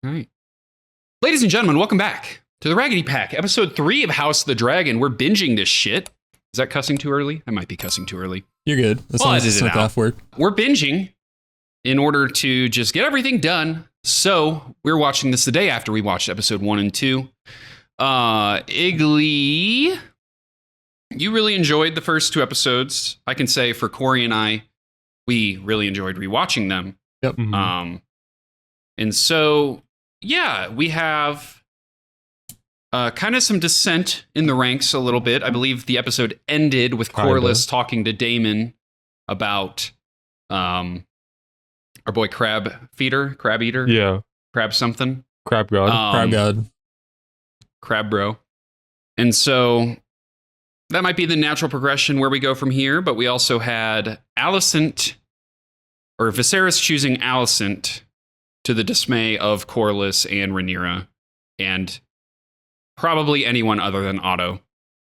All right. Ladies and gentlemen, welcome back to the Raggedy Pack, episode 3 of House of the Dragon. We're binging this shit. Is that cussing too early? I might be cussing too early. You're good. As long as it's not off work. We're binging in order to just get everything done. So we're watching this the day after we watched episode 1 and 2. Iggly, you really enjoyed the first 2 episodes. I can say for Corey and I, we really enjoyed rewatching them. Yep. Mm-hmm. And so, yeah, we have kind of some dissent in the ranks a little bit. I believe the episode ended with Corlys talking to Daemon about our boy Crab Eater. Yeah. Crab something. Crab God. Crab Bro. And so that might be the natural progression where we go from here, but we also had Alicent, or Viserys choosing Alicent to the dismay of Corlys and Rhaenyra, and probably anyone other than Otto,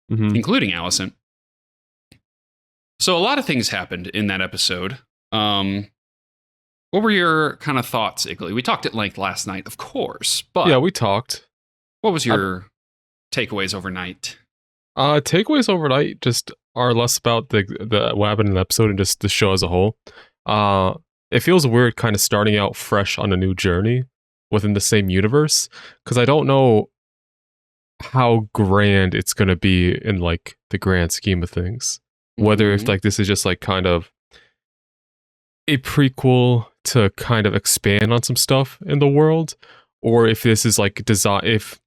including Alicent. So a lot of things happened in that episode. What were your kind of thoughts, Iggly? We talked at length last night, of course, but yeah, we talked. What was your takeaways overnight? Takeaways overnight just are less about the what happened in the episode and just the show as a whole. It feels weird kind of starting out fresh on a new journey within the same universe, because I don't know how grand it's going to be in like the grand scheme of things. Whether if like this is just like kind of a prequel to kind of expand on some stuff in the world, or if this is like if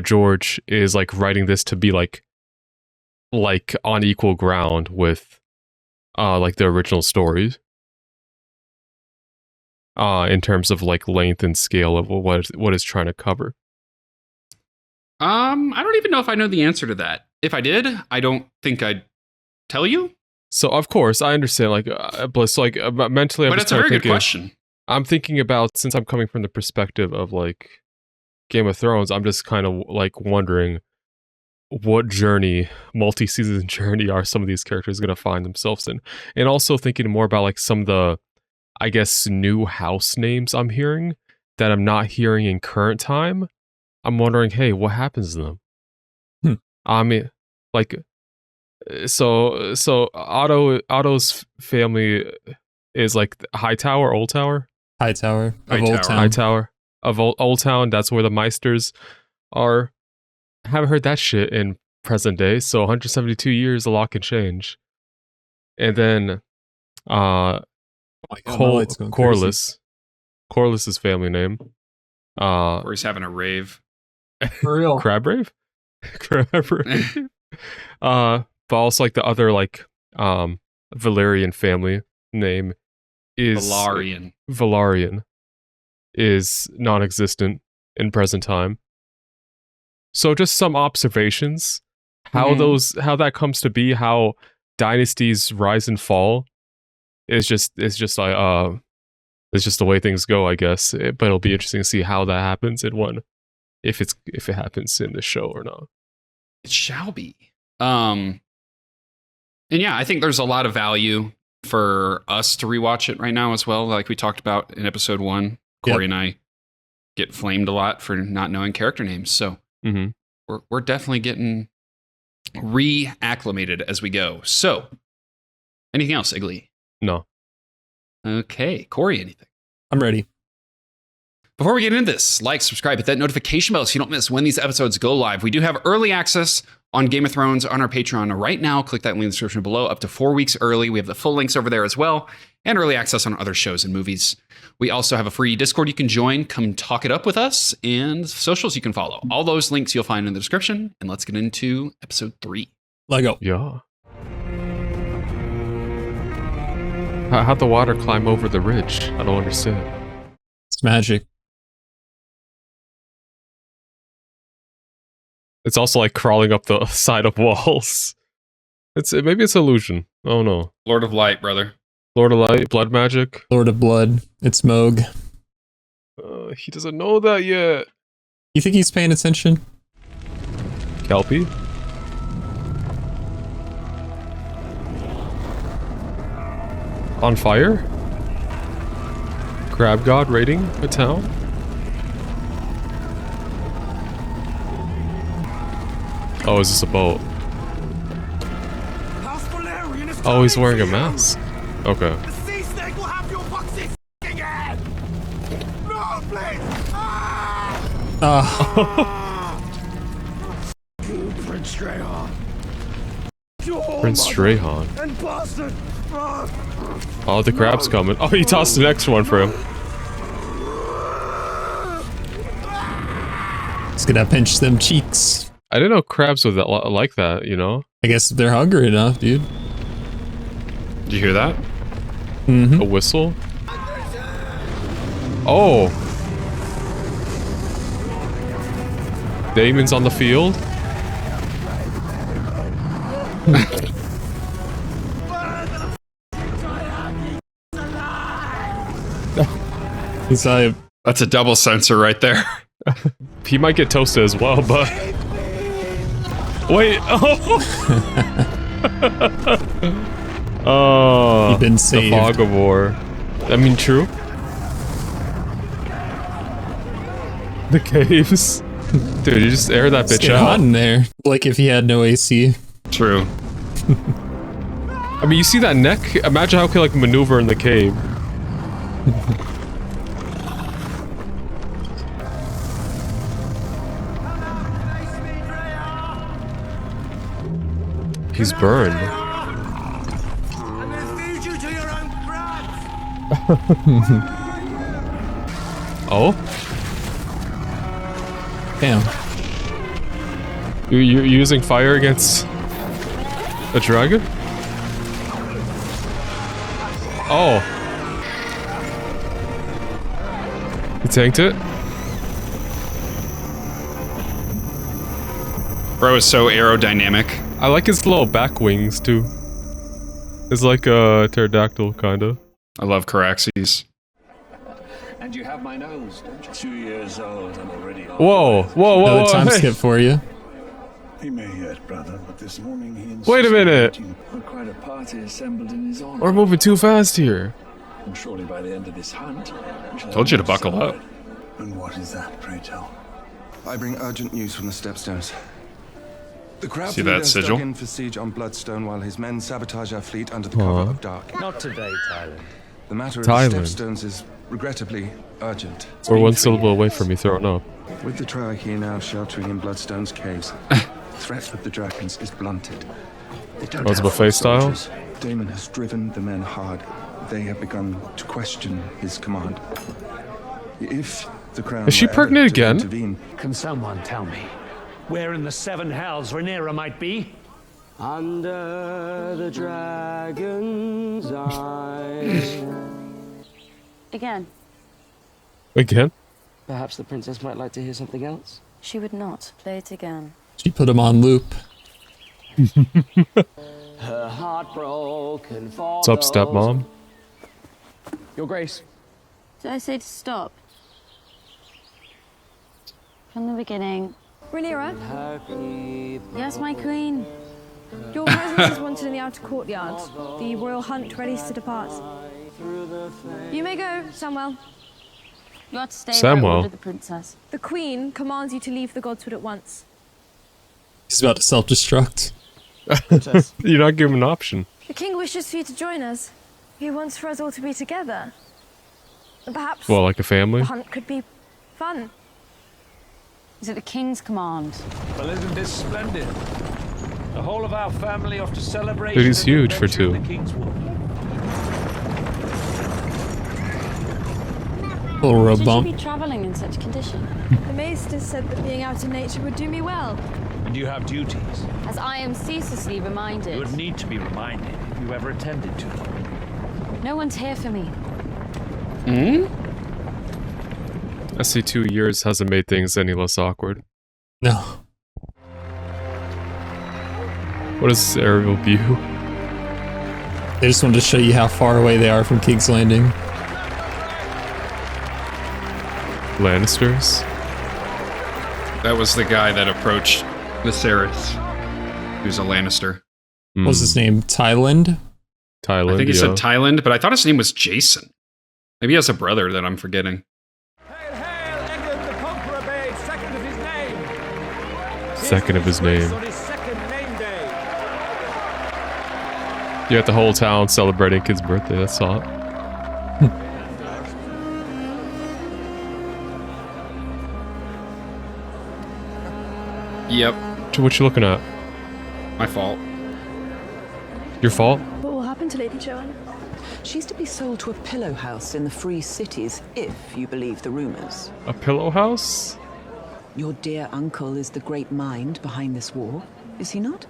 George is like writing this to be like on equal ground with like the original stories. In terms of like length and scale of what it's trying to cover. I don't even know if I know the answer to that. If I did, I don't think I'd tell you. So of course I understand, like, but like mentally, but it's a very good question. I'm thinking about, since I'm coming from the perspective of like Game of Thrones, I'm just kind of like wondering what journey, multi-season journey, are some of these characters going to find themselves in, and also thinking more about like some of the, I guess, new house names I'm hearing that I'm not hearing in current time. I'm wondering, hey, what happens to them? I mean, like, so Otto's family is like Hightower, Old Tower? Hightower of Old Town. Hightower of Old Town. That's where the Meisters are. I haven't heard that shit in present day. So 172 years, a lot can change. And then, Corlys. Corlys's family name. Or he's having a rave. For real. Crab rave? Crab rave. But also like the other like Valyrian family name is Velaryon is non-existent in present time. So just some observations. How that comes to be, how dynasties rise and fall. It's just the way things go, I guess. But it'll be interesting to see how that happens in if it happens in the show or not. It shall be. And yeah, I think there's a lot of value for us to rewatch it right now as well. Like we talked about in episode 1, Corey and I get flamed a lot for not knowing character names. So we're definitely getting reacclimated as we go. So anything else, Iggly? No. Okay. Corey, anything? I'm ready. Before we get into this, like, subscribe, hit that notification bell so you don't miss when these episodes go live. We do have early access on Game of Thrones on our Patreon right now. Click that link in the description below, up to 4 weeks early. We have the full links over there as well, and early access on other shows and movies. We also have a free Discord you can join. Come talk it up with us, and socials you can follow. All those links you'll find in the description. And let's get into episode 3. Lego. Yeah. How'd the water climb over the ridge? I don't understand. It's magic. It's also like crawling up the side of walls. Maybe it's illusion. Oh no. Lord of Light, brother. Lord of Light, blood magic. Lord of Blood. It's Moog. He doesn't know that yet. You think he's paying attention? Kelpie? On fire? Crab God raiding a town? Oh, is this a boat? Oh, he's wearing a mask. Okay. The sea snake will have your foxy f***ing head! No, please! You Prince Strayhawk. Prince Strayhawk. And bastard! Oh, the crab's coming. Oh, he tossed the next one for him. It's gonna pinch them cheeks. I didn't know crabs were that like that, you know? I guess they're hungry enough, dude. Did you hear that? Mm-hmm. A whistle? Oh! Damon's on the field? He's like, That's a double sensor right there. He might get toasted as well, but... Wait! Oh! Oh, You've been saved. The fog of war. I mean, true. The caves. Dude, you just air that it's bitch getting hot out. in there. Like if he had no AC. True. I mean, you see that neck? Imagine how he could, like, maneuver in the cave. He's burned. I'm gonna feed you to your own crabs! Oh? Damn. You're using fire against a dragon? Oh. He tanked it? Bro is so aerodynamic. I like his little back wings too. It's like a pterodactyl, kinda. I love Caraxes. And you have my nose, don't you? 2 years old and already old. Whoa, whoa, whoa, Another whoa! time Hey. skip for you. He may yet, brother, but this morning he insisted Wait a minute. on quite a party assembled in his honor. We're moving too fast here. And surely by the end of this hunt, we shall Told you to have buckle up. decided. And what is that, pray tell? I bring urgent news from the Stepstones. The crab See that leader has sigil? dug in for siege on Bloodstone while his men sabotage our fleet under the cover of dark. Not today, Thailand. The matter of Thailand. the Stepstones is regrettably urgent. It's We're been one 3 syllable away years. from me throwing up. With the Triarch here now sheltering in Bloodstone's caves, threat of the dragons is blunted. They don't Oh, it's have buffet foot style? soldiers. Daemon has driven the men hard. They have begun to question his command. If the crown Is she were ever pregnant to again? intervene, Can someone tell me where in the seven hells Rhaenyra might be? Under the dragon's eye. Again, Again? Perhaps the princess might like to hear something else. she would not play it again. She put him on loop. Her heart broken for What's up, stepmom? Your Grace. Did I say to stop? From the beginning. Rhaenyra, Her people. Yes, my queen. your presence is wanted in the outer courtyard. The royal hunt ready to depart. You may go, Samwell. You are to stay Samwell. where I ordered the princess. The Queen commands you to leave the Godswood at once. He's about to self-destruct. You're not giving an option. The King wishes for you to join us. He wants for us all to be together. And perhaps Well, like a family? the hunt could be fun. Is it the king's command? Well, isn't this splendid? The whole of our family off to celebrate. Dude, he's huge for two. Little road Should bump. you be traveling in such condition? The Maester said that being out in nature would do me well. And you have duties. As I am ceaselessly You reminded, would need to be reminded if you ever attended to them. no one's here for me. I see 2 years hasn't made things any less awkward. No. What is this aerial view? They just wanted to show you how far away they are from King's Landing. Lannisters? That was the guy that approached Viserys, who's a Lannister. What was his name? Thailand? Thailand, I think he yeah. said Thailand, but I thought his name was Jason. Maybe he has a brother that I'm forgetting. Hail, hail, Edward the Conqueror made second of his name! second of his name. On his second name day. You got the whole town celebrating kid's birthday. That's hot. Yep. What you looking at? My fault. Your fault? What will happen to Lady Joanne? She's to be sold to a pillow house in the Free Cities, if you believe the rumors. A pillow house? Your dear uncle is the great mind behind this war, is he not?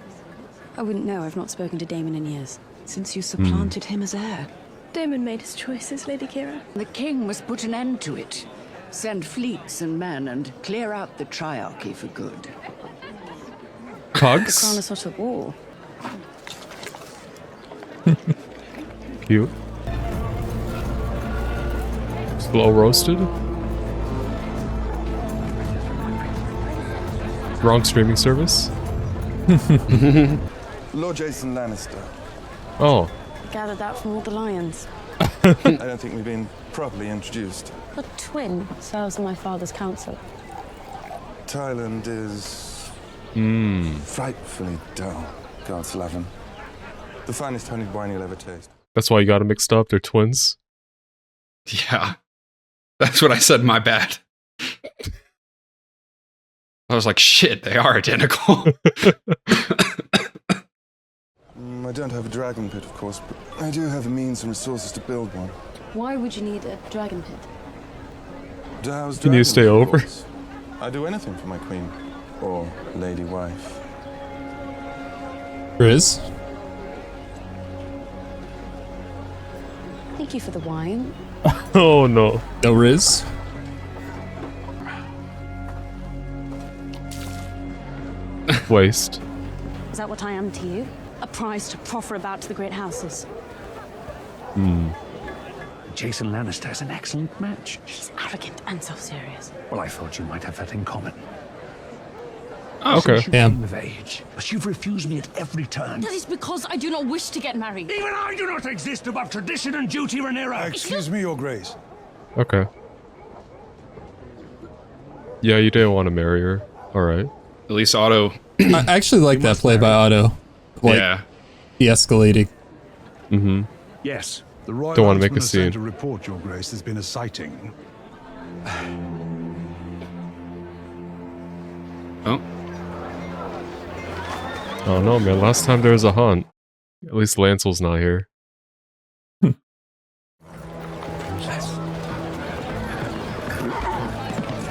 I wouldn't know. I've not spoken to Damon in years. Since you supplanted him as heir. Damon made his choices, Lady Kira. The king must put an end to it. Send fleets and men and clear out the triarchy for good. The Pugs? Chronosota War. Cute. Slow roasted? Wrong streaming service? Lord Jason Lannister. Oh. Gathered that from all the lions. I don't think we've been properly introduced. A twin serves on my father's council. Thailand is frightfully dull, God Slavin. The finest honeyed wine you'll ever taste. That's why you got them mixed up. They're twins. Yeah. That's what I said, my bad. I was like, shit, they are identical. I don't have a dragon pit, of course, but I do have the means and resources to build one. Why would you need a dragon pit? To house You need to dragons, stay of over. course. I'd do anything for my queen. Or lady wife. Riz? Thank you for the wine. Oh no. No Riz? Waste. Is that what I am to you? A prize to proffer about to the great houses? Jason Lannister is an excellent match. He's arrogant and self-serious. Well, I thought you might have that in common. Oh, okay. You Damn. came of age, but you've refused me at every turn. That is because I do not wish to get married. Even I do not exist above tradition and duty, Rhaenyra. Excuse me, Your Grace. Okay. Yeah, you didn't want to marry her. Alright. At least Otto. I actually like that play by Otto. Like, Yeah. de-escalating. Mm-hmm. Yes, the royal Don't wanna make a huntsman has sent scene. a report, Your Grace. There's been a sighting. Oh. Oh no, man. Last time there was a hunt. At least Lancel's not here.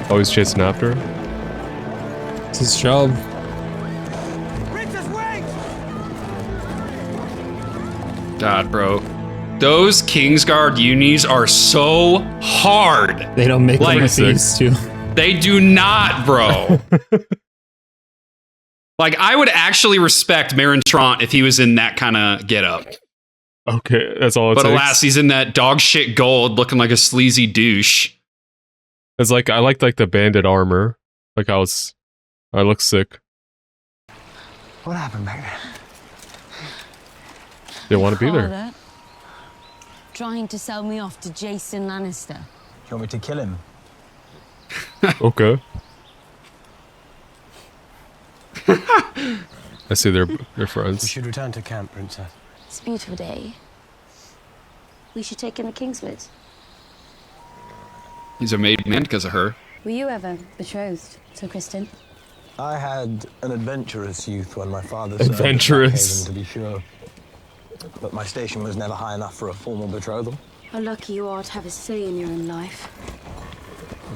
Oh, he's chasing after her? It's his job. Princess, wait! God, bro. Those Kingsguard unis are so hard. They don't make Like- like they used to. They do not, bro. Like, I would actually respect Marin Trant if he was in that kind of getup. Okay, that's all it But takes. alas, he's in that dog shit gold looking like a sleazy douche. It's like, I liked like the bandit armor. Like I look sick. What happened back there? They want to be there. Father, trying to sell me off to Jason Lannister. You want me to kill him? Okay. I see they're We friends. should return to camp, Princess. It's a beautiful day. We should take in the Kingswood. He's a made man because of her. Were you ever betrothed to Kristen? I had an adventurous youth when my father Adventurous. served at Blackhaven, to be sure. But my station was never high enough for a formal betrothal. How lucky you are to have a say in your own life.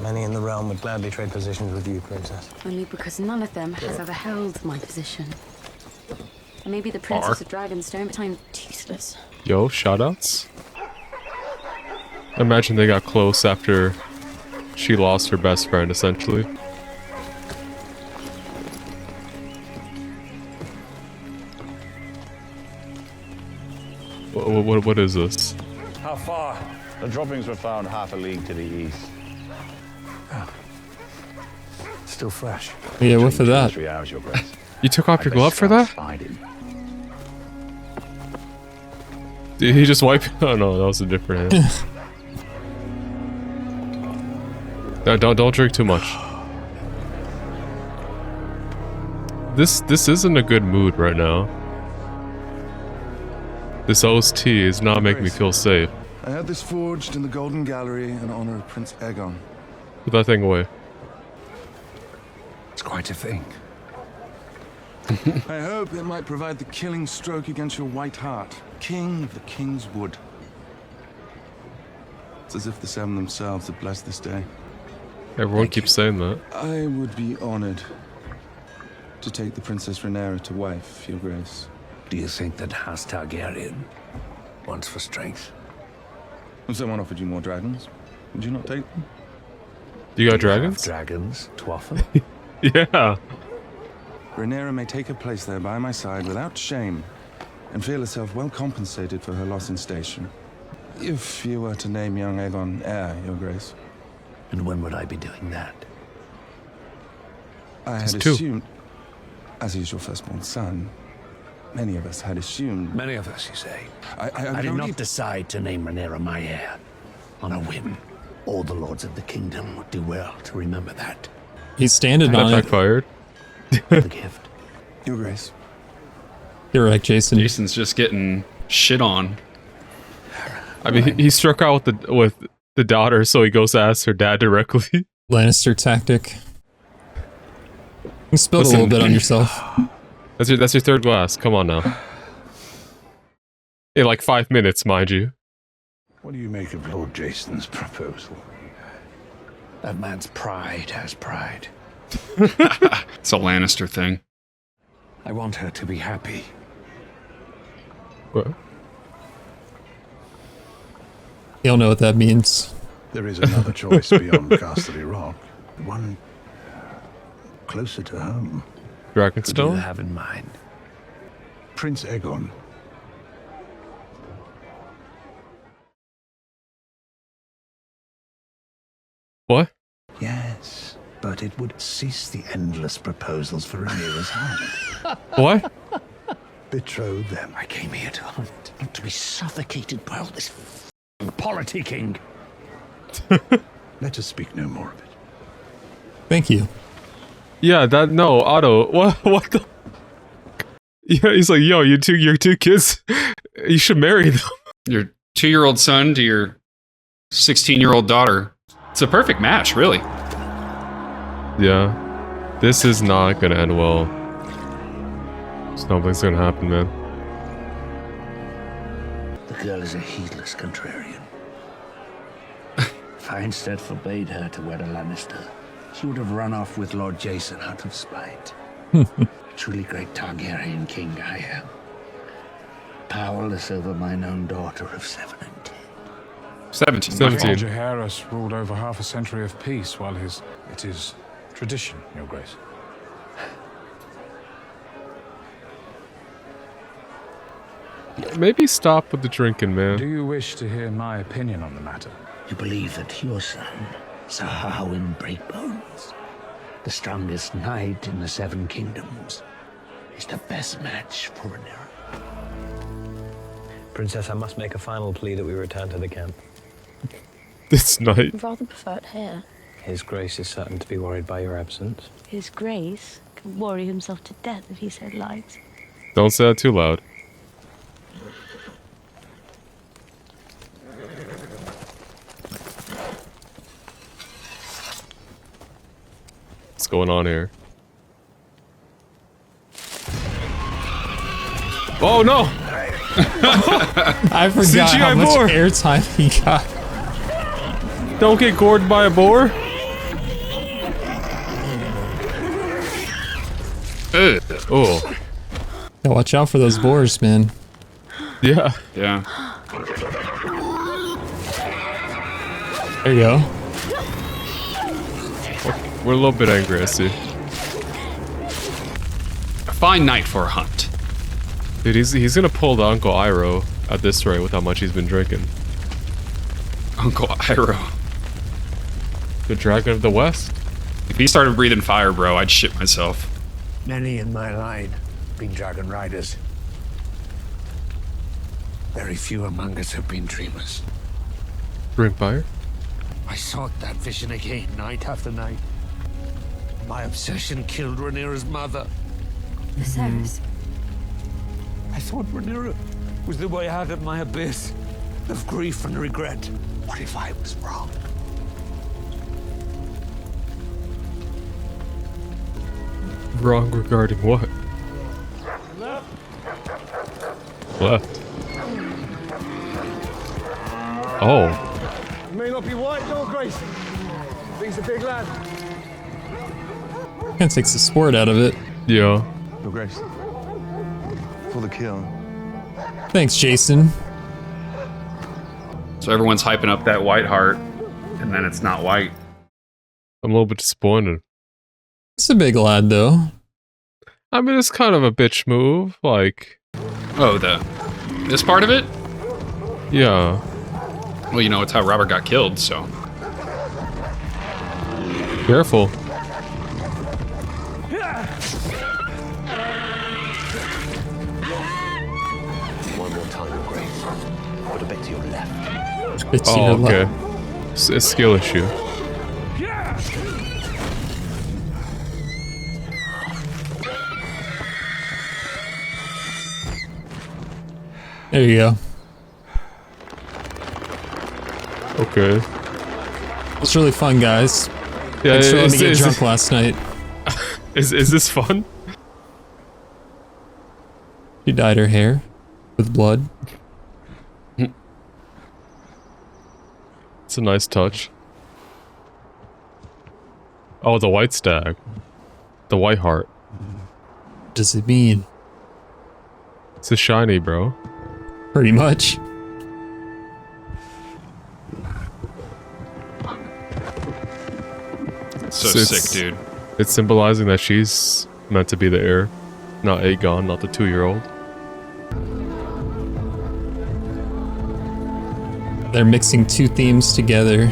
Many in the realm would gladly trade positions with you, Princess. Only because none of them has ever held my position. I may be the Princess of Dragonstone, but I'm toothless. Yo, shoutouts. Imagine they got close after she lost her best friend, essentially. What is this? How far? The droppings were found half a league to the east. Still fresh. Yeah, what for that? 3 hours, Your Grace. You took off your glove for Scouts that? spied him. Did he just wipe? Oh no, that was a different hand. No, don't drink too much. This isn't a good mood right now. This OST is not making me feel safe. I had this forged in the Golden Gallery in honor of Prince Aegon. Put that thing away. It's quite a thing. I hope it might provide the killing stroke against your white heart, king of the King's Wood. It's as if the Seven themselves had blessed this day. Everyone keeps saying that. I would be honored to take the Princess Rhaenyra to wife, Your Grace. Do you think that House Targaryen wants for strength? If someone offered you more dragons, would you not take them? You got dragons? Dragons to offer? Yeah. Rhaenyra may take her place there by my side without shame and feel herself well compensated for her loss in station. If you were to name young Aegon heir, Your Grace. And when would I be doing that? I had assumed, as he's your firstborn son, many of us had assumed... Many of us, you say? I did not decide to name Rhaenyra my heir on a whim. All the lords of the kingdom would do well to remember that. He's standing on it. Backfired. The gift. Your Grace. You're right, Jason. Jason's just getting shit on. I mean, he struck out with the daughter, so he goes to ask her dad directly. Lannister tactic. You spilled a little bit on yourself. That's your third glass. Come on now. In like 5 minutes, mind you. What do you make of Lord Jason's proposal? That man's pride has pride. It's a Lannister thing. I want her to be happy. What? You don't know what that means. There is another choice beyond Casterly Rock. One closer to home. What do Dragonstone? you have in mind? Prince Aegon. What? Yes, but it would cease the endless proposals for Rhaenyra's hand. What? Betroth them. I came here to hunt, not to be suffocated by all this politicking. Let us speak no more of it. Thank you. Yeah, no, Otto. What the? Yeah, he's like, yo, your two kids, you should marry them. Your 2-year-old son to your 16-year-old daughter. It's a perfect match, really. Yeah. This is not gonna end well. Something's gonna happen, man. The girl is a heedless contrarian. If I instead forbade her to wed a Lannister, she would have run off with Lord Jason out of spite. A truly great Targaryen king I am. Powerless over mine own daughter of 7 and 10. 17. Lord Jaehaerys ruled over half a century of peace, while it is tradition, Your Grace. Maybe stop with the drinking, man. Do you wish to hear my opinion on the matter? You believe that your son, Sir Harwin Breakbones, the strongest knight in the 7 kingdoms, is the best match for Rhaenyra. Princess, I must make a final plea that we return to the camp. This night. I'd rather prefer it here. His Grace is certain to be worried by your absence. His Grace can worry himself to death if he said lies. Don't say that too loud. What's going on here? Oh no! I forgot CGI how much boar. airtime he got. Don't get gored by a boar. Oh. Yeah, watch out for those boars, man. Yeah. Yeah. There you go. We're a little bit angry, I see. A fine night for a hunt. Dude, he's gonna pull the Uncle Iroh at this rate with how much he's been drinking. Uncle Iroh. The Dragon of the West. If he started breathing fire, bro, I'd shit myself. Many in my line have been dragon riders. Very few among us have been dreamers. Bring fire? I sought that vision again, night after night. My obsession killed Rhaenyra's mother. Viserys. I thought Rhaenyra was the way out of my abyss of grief and regret. What if I was wrong? Wrong regarding what? Left. Oh. You may not be white, Your Grace. He's a big lad. Kind of takes the sport out of it. Yeah. Your Grace. For the kill. Thanks, Jason. So everyone's hyping up that white heart, and then it's not white. I'm a little bit disappointed. It's a big lad, though. I mean, it's kind of a bitch move, like... Oh, this part of it? Yeah. Well, you know, it's how Robert got killed, so... Careful. One more time, Your Grace. Put a bit to your left. Bit to Oh, your okay. left. It's a skill issue. There you go. Okay. It's really fun, guys. Yeah, Thanks for letting me get drunk last night. Is this fun? She dyed her hair with blood. It's a nice touch. Oh, the white stag. The white heart. What does it mean? It's a shiny, bro. Pretty much. So It's- sick, dude. It's symbolizing that she's meant to be the heir. Not Aegon, not the 2-year-old. They're mixing two themes together.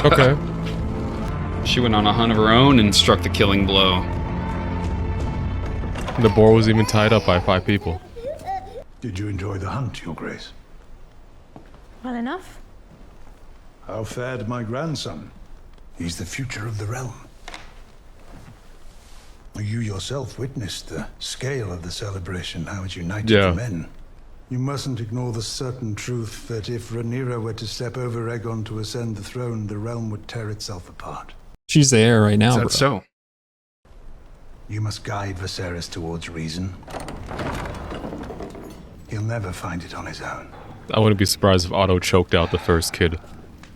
Okay. She went on a hunt of her own and struck the killing blow. The boar was even tied up by 5 people. Did you enjoy the hunt, Your Grace? Well enough. How fared my grandson? He's the future of the realm. You yourself witnessed the scale of the celebration, how it united Yeah. the men. You mustn't ignore the certain truth that if Rhaenyra were to step over Aegon to ascend the throne, the realm would tear itself apart. She's the heir right now, Is bro. that so? You must guide Viserys towards reason. He'll never find it on his own. I wouldn't be surprised if Otto choked out the first kid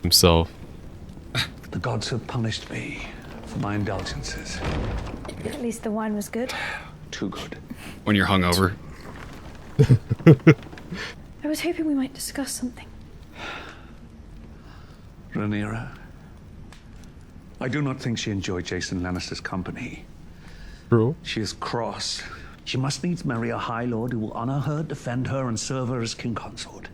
himself. The gods have punished me for my indulgences. At least the wine was good. Too good. When you're hungover. I was hoping we might discuss something. Rhaenyra. I do not think she enjoyed Jason Lannister's company. True. She is cross. She must needs marry a High Lord who will honor her, defend her, and serve her as king consort.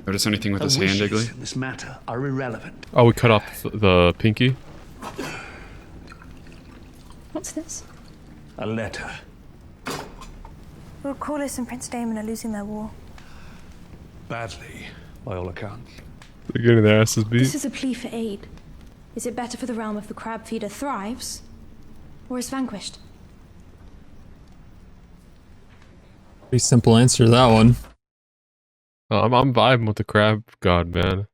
Notice anything with Her his hand, wishes Digley? in this matter are irrelevant. Oh, we cut off the pinky? What's this? A letter. Lord Corlys and Prince Daemon are losing their war. Badly, by all accounts. They're getting their asses beat. This is a plea for aid. Is it better for the realm if the crab feeder thrives or is vanquished? Pretty simple answer to that one. I'm vibing with the crab god, man.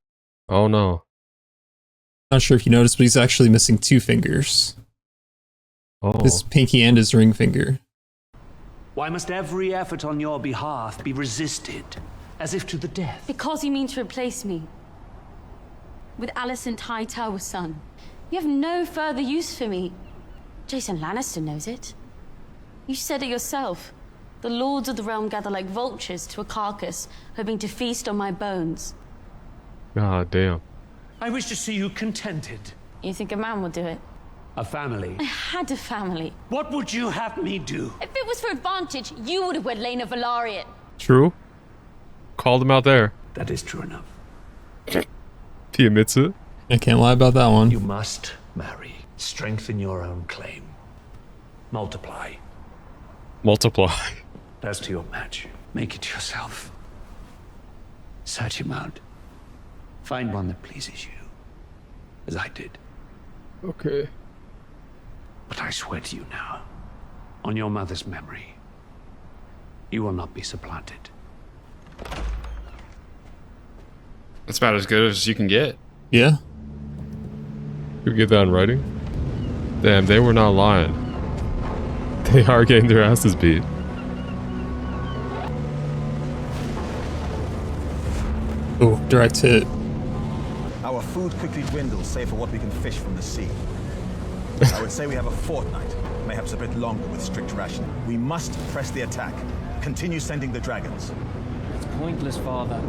Oh no. Not sure if you noticed, but he's actually missing 2 fingers. Oh. His pinky and his ring finger. Why must every effort on your behalf be resisted, as if to the death? Because you mean to replace me with Alicent Hightower's son. You have no further use for me. Jason Lannister knows it. You said it yourself. The lords of the realm gather like vultures to a carcass, hoping to feast on my bones. God damn. I wish to see you contented. You think a man would do it? A family. I had a family. What would you have me do? If it was for advantage, you would have wed Lena Velaryon. True. Called him out there. That is true enough. He admits it. I can't lie about that one. You must marry. Strengthen your own claim. Multiply. Multiply. As to your match, make it yourself. Search him out. Find one that pleases you. As I did. Okay. But I swear to you now, on your mother's memory, you will not be supplanted. That's about as good as you can get. Yeah. You get that in writing? Damn, they were not lying. They are getting their asses beat. Oh, direct hit. Our food quickly dwindles, save for what we can fish from the sea. I would say we have a fortnight, perhaps a bit longer with strict ration. We must press the attack. Continue sending the dragons. It's pointless, Father.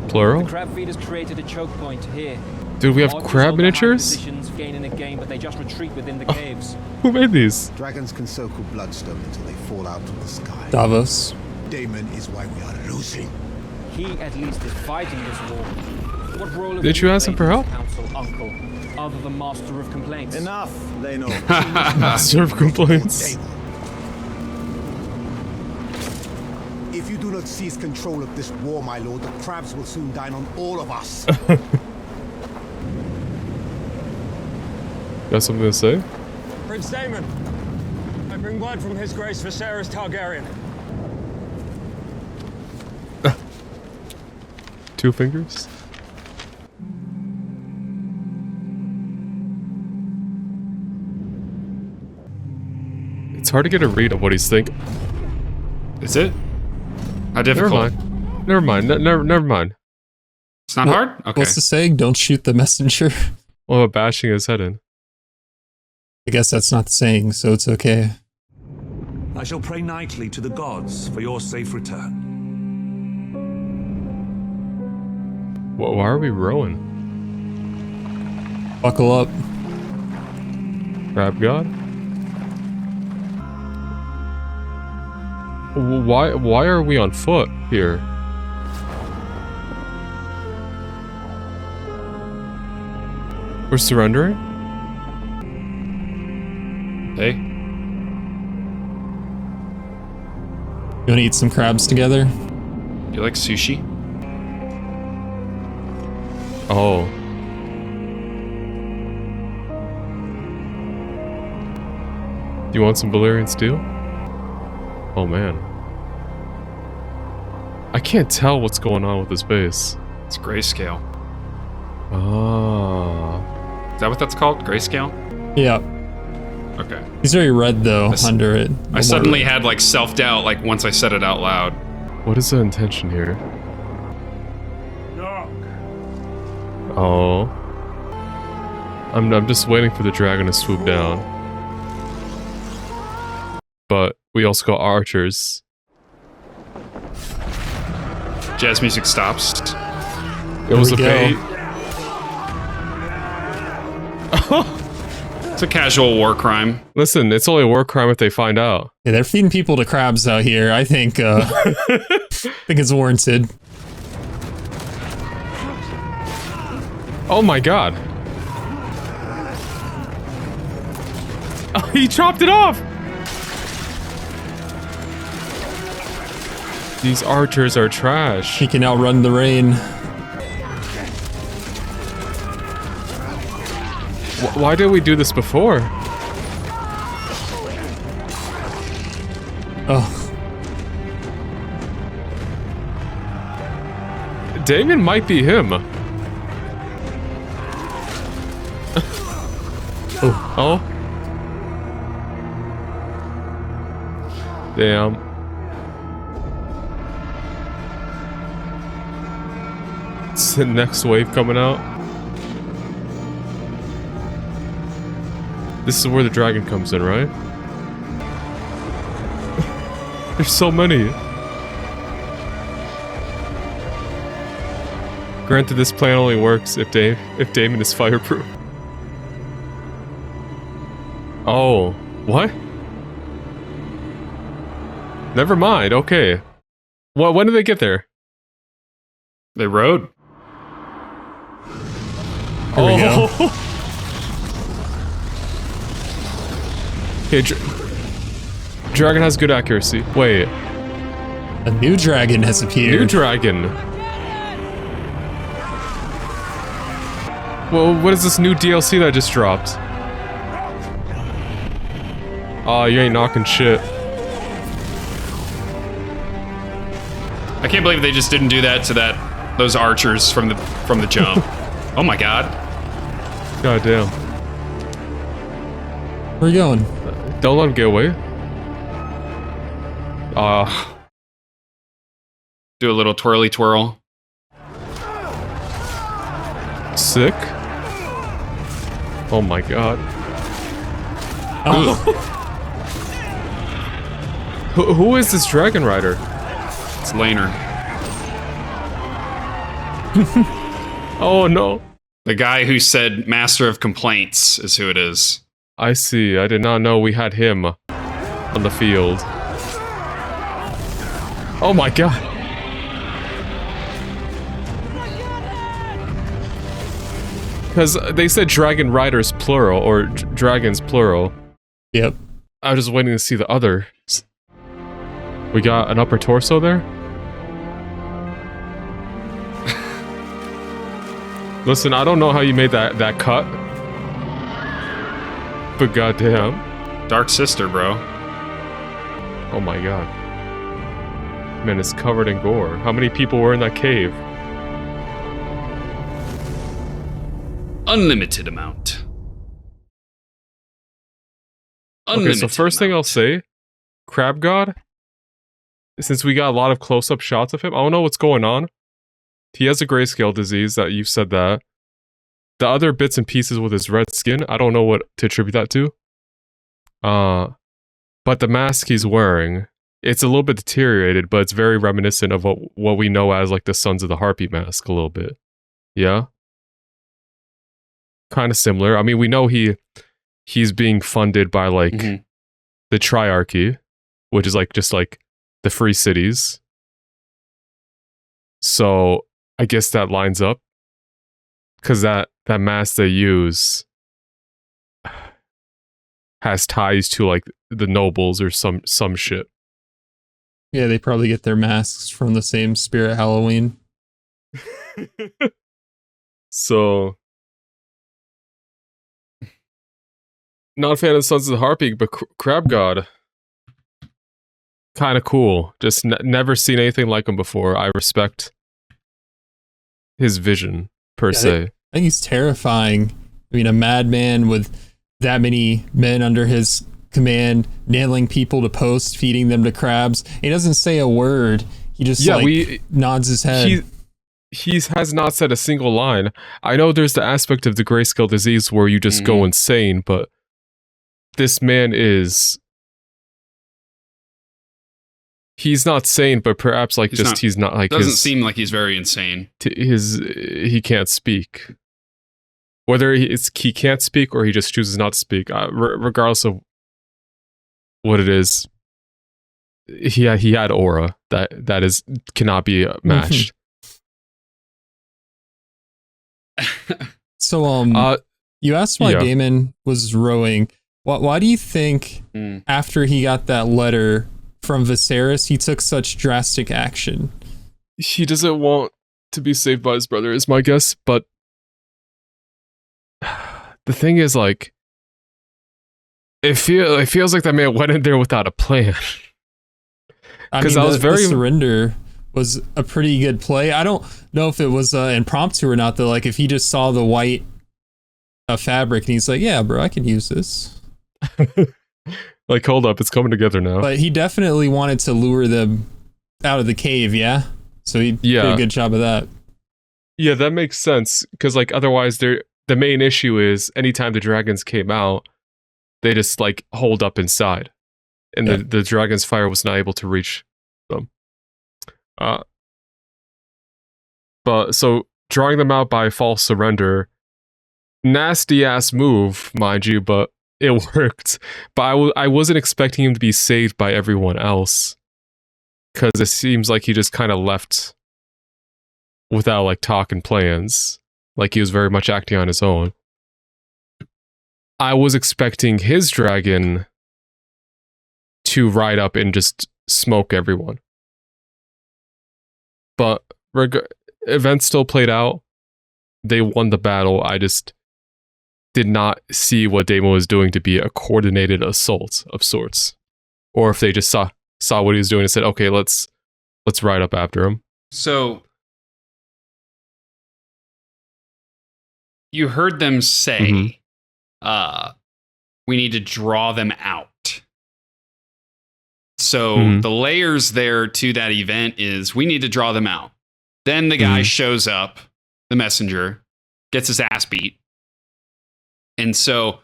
Plural? The crab feeders created a choke point here. Dude, we have Archers crab hold the high miniatures? positions, gaining a game, but they just retreat within the caves. Who made these? Dragons can circle bloodstone until they fall out of the sky. Davos. Daemon is why we are losing. He at least is fighting this war. What role Did you ask him for help? Council, Uncle, other than Master of Complaints? Enough, they know. Master of Complaints. If you do not seize control of this war, my lord, the crabs will soon dine on all of us. Got something to say? Prince Daemon, I bring word from His Grace Viserys Targaryen. Two fingers? It's hard to get a read of what he's thinking. Is it? How difficult? Never mind. Never mind. It's not hard? Okay. What's the saying? Don't shoot the messenger. What about bashing his head in? I guess that's not the saying, so it's okay. I shall pray nightly to the gods for your safe return. Why are we rowing? Buckle up. Crab God? Why are we on foot here? We're surrendering? Hey. You wanna eat some crabs together? You like sushi? Oh. Do you want some Valyrian steel? Oh man. I can't tell what's going on with this base. It's grayscale. Ah. Is that what that's called? Grayscale? Yeah. Okay. He's very red though, under it. I suddenly had like self-doubt like once I said it out loud. What is the intention here? Oh. I'm just waiting for the dragon to swoop down. But we also got archers. Jazz music stops. It was a bait. It's a casual war crime. Listen, it's only a war crime if they find out. Yeah, they're feeding people to crabs out here. I think think it's warranted. Oh my god. Oh, he chopped it off! These archers are trash. He can outrun the rain. Why did we do this before? Oh. Damon might be him. Oh. Damn. It's the next wave coming out. This is where the dragon comes in, right? There's so many. Granted, this plan only works if Daemon is fireproof. Oh, what? Never mind. Okay. When did they get there? They rode. Here we go. Okay, dragon has good accuracy. Wait. A new dragon has appeared. New dragon. Well, what is this new DLC that just dropped? Oh, you ain't knocking shit. I can't believe they just didn't do that to those archers from the jump. Oh my god. God damn. Where you going? Don't let him get away. Do a little twirly twirl. Sick. Oh my god. Oh. Who is this dragon rider? It's Laner. Oh no. The guy who said Master of Complaints is who it is. I see. I did not know we had him on the field. Oh my god. Because they said dragon riders plural, or dragons plural. Yep. I was just waiting to see the other. We got an upper torso there? Listen, I don't know how you made that cut. But goddamn. Dark Sister, bro. Oh my god. Man, it's covered in gore. How many people were in that cave? Unlimited amount. Okay, so first thing I'll say, Crab God, since we got a lot of close-up shots of him, I don't know what's going on. He has a grayscale disease, that you said that. The other bits and pieces with his red skin, I don't know what to attribute that to. But the mask he's wearing, it's a little bit deteriorated, but it's very reminiscent of what we know as like the Sons of the Harpy mask a little bit. Yeah? Kind of similar. I mean, we know he's being funded by like the Triarchy, which is like just like the free cities. So I guess that lines up. Because that mask they use has ties to like the nobles or some shit. Yeah, they probably get their masks from the same Spirit Halloween. So, not a fan of Sons of the Harpy, but Crab God, kind of cool. Just never seen anything like him before. I respect his vision per se. I think he's terrifying. I mean, a madman with that many men under his command, nailing people to posts, feeding them to crabs. He doesn't say a word. He just nods his head. He has not said a single line. I know there's the aspect of the grayscale disease where you just go insane, but this man is... He's not sane, but perhaps like he's not like doesn't seem like he's very insane. He can't speak. Whether he can't speak or he just chooses not to speak, regardless of what it is, he had aura that cannot be matched. So you asked why Daemon was rowing. Why do you think after he got that letter from Viserys, he took such drastic action? He doesn't want to be saved by his brother, is my guess, but the thing is, like, it feels like that man went in there without a plan. Because the surrender was a pretty good play. I don't know if it was impromptu or not, though. Like, if he just saw the white fabric and he's like, yeah, bro, I can use this. Like, hold up, it's coming together now. But he definitely wanted to lure them out of the cave, yeah? So he did a good job of that. Yeah, that makes sense. Because, like, otherwise, the main issue is anytime the dragons came out, they just, like, hold up inside. And the dragon's fire was not able to reach them. But, so, drawing them out by false surrender, nasty-ass move, mind you, but it worked. But I wasn't expecting him to be saved by everyone else. Because it seems like he just kind of left without, like, talking plans. Like, he was very much acting on his own. I was expecting his dragon to ride up and just smoke everyone. But events still played out. They won the battle. did not see what Daemon was doing to be a coordinated assault of sorts, or if they just saw what he was doing and said, "Okay, let's ride up after him." So you heard them say, "We need to draw them out." So the layers there to that event is we need to draw them out. Then the guy shows up, the messenger, gets his ass beat. And so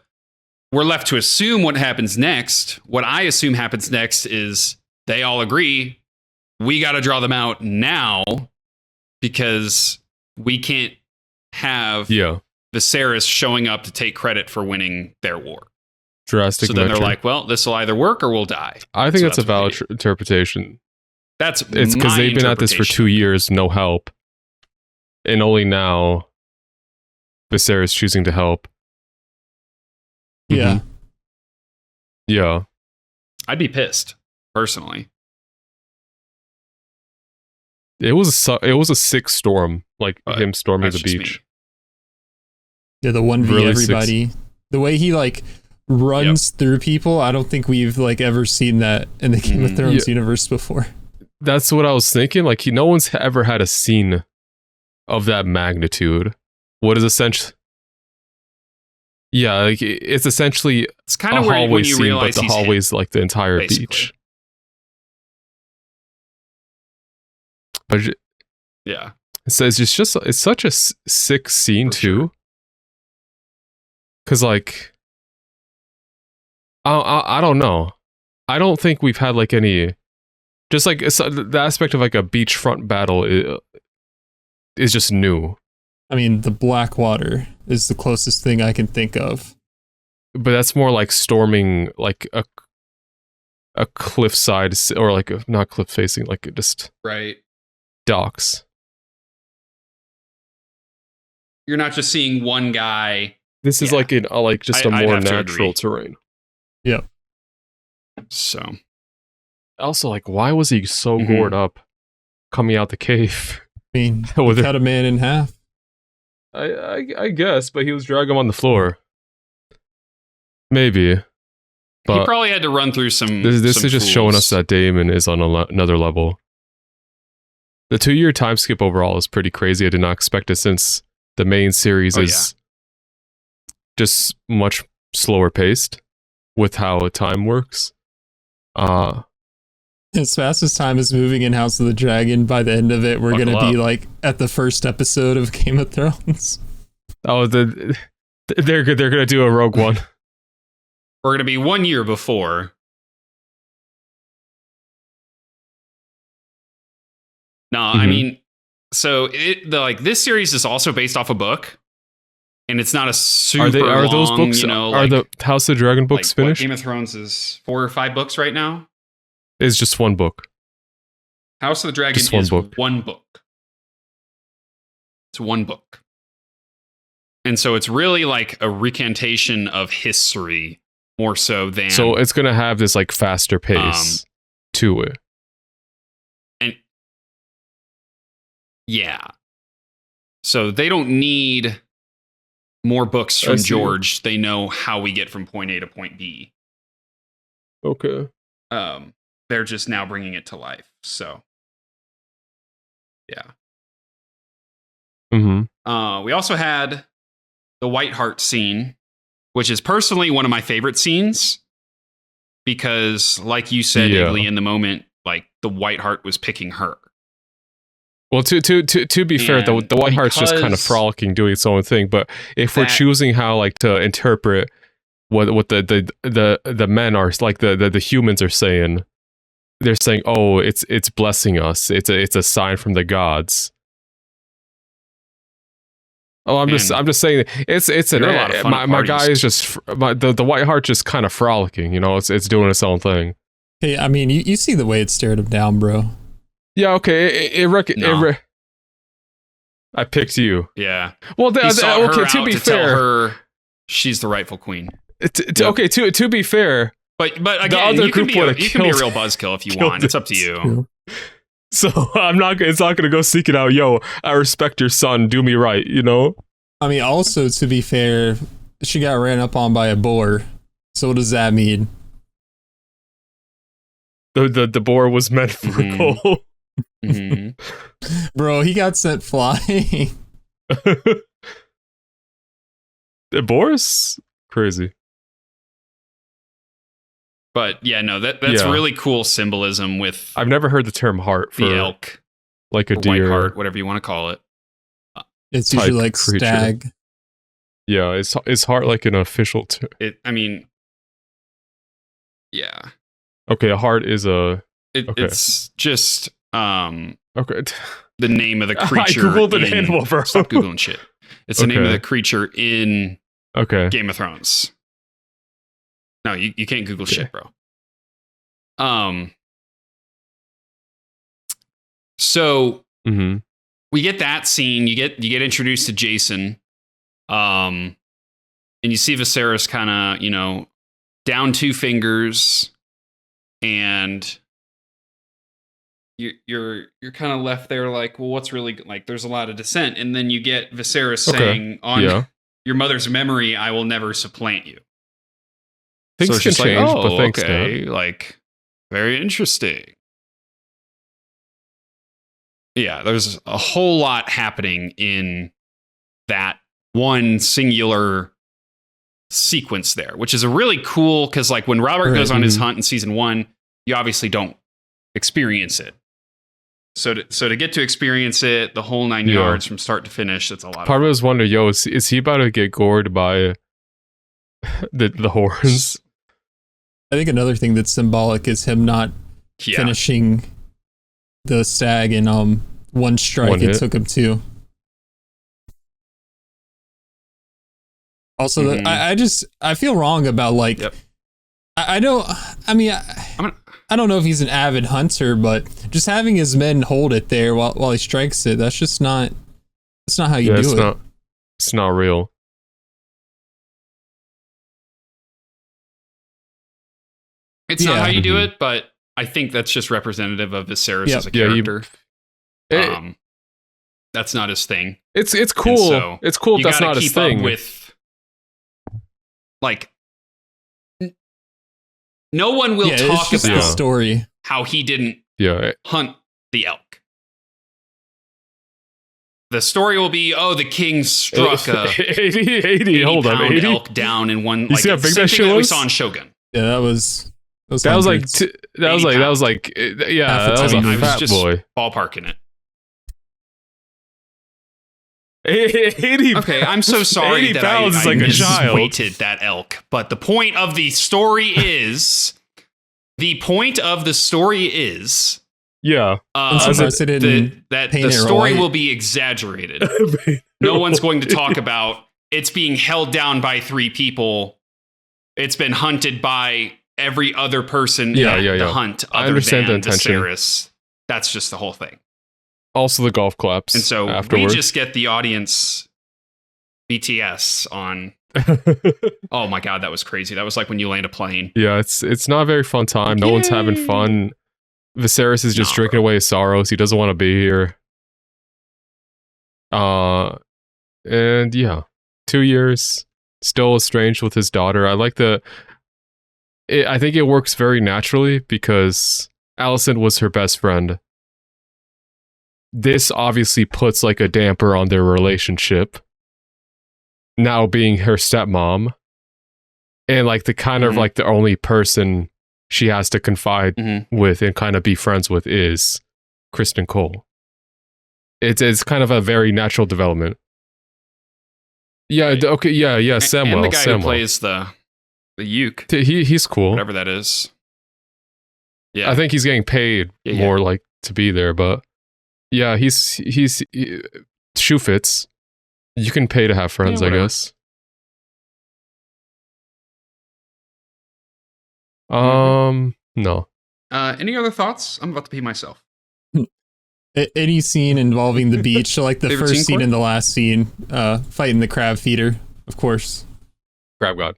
we're left to assume what happens next. What I assume happens next is they all agree, we got to draw them out now because we can't have Viserys showing up to take credit for winning their war. Drastic. So then they're like, well, this will either work or we'll die. I think that's a valid interpretation. It's because they've been at this for 2 years, no help. And only now Viserys choosing to help. Yeah. Yeah. I'd be pissed, personally. It was a sick storm, like him storming the beach. Yeah, the 1v Really everybody. The way he like runs through people, I don't think we've like ever seen that in the Game of Thrones universe before. That's what I was thinking. Like no one's ever had a scene of that magnitude. What is essentially like it's essentially it's kind of where when you scene, realize but the hallway's like the entire beach. But yeah, so it's such a sick scene too. Because like I don't know. I don't think we've had like any, just like the aspect of like a beachfront battle is just new. I mean, the Blackwater is the closest thing I can think of. But that's more like storming like a cliffside, or like not cliff facing, like just docks. You're not just seeing one guy. This is like just a more natural terrain. Yeah. So also, like, why was he so gored up coming out the cave? I mean, he cut a man in half. I guess, but he was dragging him on the floor. Maybe. But he probably had to run through some. This is just showing us that Daemon is on another level. The 2-year time skip overall is pretty crazy. I did not expect it, since the main series is just much slower paced with how time works. As fast as time is moving in House of the Dragon, by the end of it, we're going to be like at the first episode of Game of Thrones. Oh, they're going to do a Rogue One. We're going to be 1 year before. No, I mean, so this series is also based off a book, and it's not a super are long, those books, are the House of the Dragon books finished? Game of Thrones is 4 or 5 books right now. It's just one book. House of the Dragon is one book. It's one book. And so it's really like a recantation of history more so than... So it's going to have this like faster pace to it. And yeah. So they don't need more books from George. They know how we get from point A to point B. Okay. They're just now bringing it to life. So, yeah. We also had the White Hart scene, which is personally one of my favorite scenes, because, like you said, Igly, in the moment, like the White Hart was picking her. Well, to be fair, the White Hart's just kind of frolicking, doing its own thing. But if we're choosing how like to interpret what the men are, like the humans are saying. They're saying, "Oh, it's blessing us. It's a sign from the gods." Oh, I'm just saying it's my guy is just the White Hart just kind of frolicking. You know, it's doing its own thing. Hey, I mean, you see the way it stared him down, bro. Yeah. Okay. I picked you. Yeah. Well, okay. To be fair, tell her she's the rightful queen. Okay. To be fair. But again, you can be a real buzzkill if you want. It's up to you. So it's not gonna go seek it out. Yo, I respect your son. Do me right, you know. I mean, also to be fair, she got ran up on by a boar. So what does that mean? The boar was meant for Cole. Bro, he got sent flying. The boar's crazy. But yeah, no, that's really cool symbolism with. I've never heard the term heart for the elk, like a deer, white heart, whatever you want to call it. It's usually like creature. Stag. Yeah, is heart like an official term? I mean, yeah. Okay, a heart is a. It's just okay. The name of the creature. I googled an animal, bro. Stop googling shit. It's the name of the creature in Game of Thrones. No, you can't Google shit, bro. So we get that scene. You get introduced to Jason, and you see Viserys kind of down 2 fingers, and you're kind of left there like, well, what's really like? There's a lot of dissent, and then you get Viserys saying, "On your mother's memory, I will never supplant you." Things can change, but thanks, okay, like, very interesting. Yeah, there's a whole lot happening in that one singular sequence there, which is a really cool, because like when Robert goes on his hunt in season 1, you obviously don't experience it. So to get to experience it, the whole 9 yards from start to finish, that's a lot. Part of us wonder, is he about to get gored by the horns? I think another thing that's symbolic is him not finishing the stag in one strike. It took him 2. Also, I feel wrong about like I don't know if he's an avid hunter, but just having his men hold it there while he strikes it, that's just not. That's not how you do it. It's not real. It's not how you do it, but I think that's just representative of Viserys as a character. That's not his thing. It's cool. So it's cool if that's not his thing. With like, no one will talk about the story how he didn't hunt the elk. The story will be, the king struck a 80 pound elk down in one. You see how big that shit was? We saw in Shogun. Yeah, that was like a fat boy ballparking it. 80. Okay, I'm so sorry 80 that pounds is like a child. Weighted that elk, but the point of the story is that the story will be exaggerated. No one's going to talk about it's being held down by 3 people. It's been hunted by every other person at the hunt. I understand the intention. Viserys. That's just the whole thing. Also the golf claps. And so afterwards. We just get the audience BTS on. Oh my God, that was crazy. That was like when you land a plane. Yeah, it's not a very fun time. No one's having fun. Viserys is just drinking away his sorrows. He doesn't want to be here. And yeah, 2 years, still estranged with his daughter. I like I think it works very naturally because Alicent was her best friend. This obviously puts like a damper on their relationship. Now being her stepmom, and like the kind of like the only person she has to confide with and kind of be friends with is Kristen Cole. It's kind of a very natural development. Yeah. Okay. Yeah. Samuel. And the guy who plays the uke. He's cool. Whatever that is. Yeah. I think he's getting paid more like to be there, but yeah, he's shoe fits. You can pay to have friends, I guess. No. Any other thoughts? I'm about to pee myself. Any scene involving the beach, so like the first scene and the last scene, fighting the crab feeder, of course. Crab god.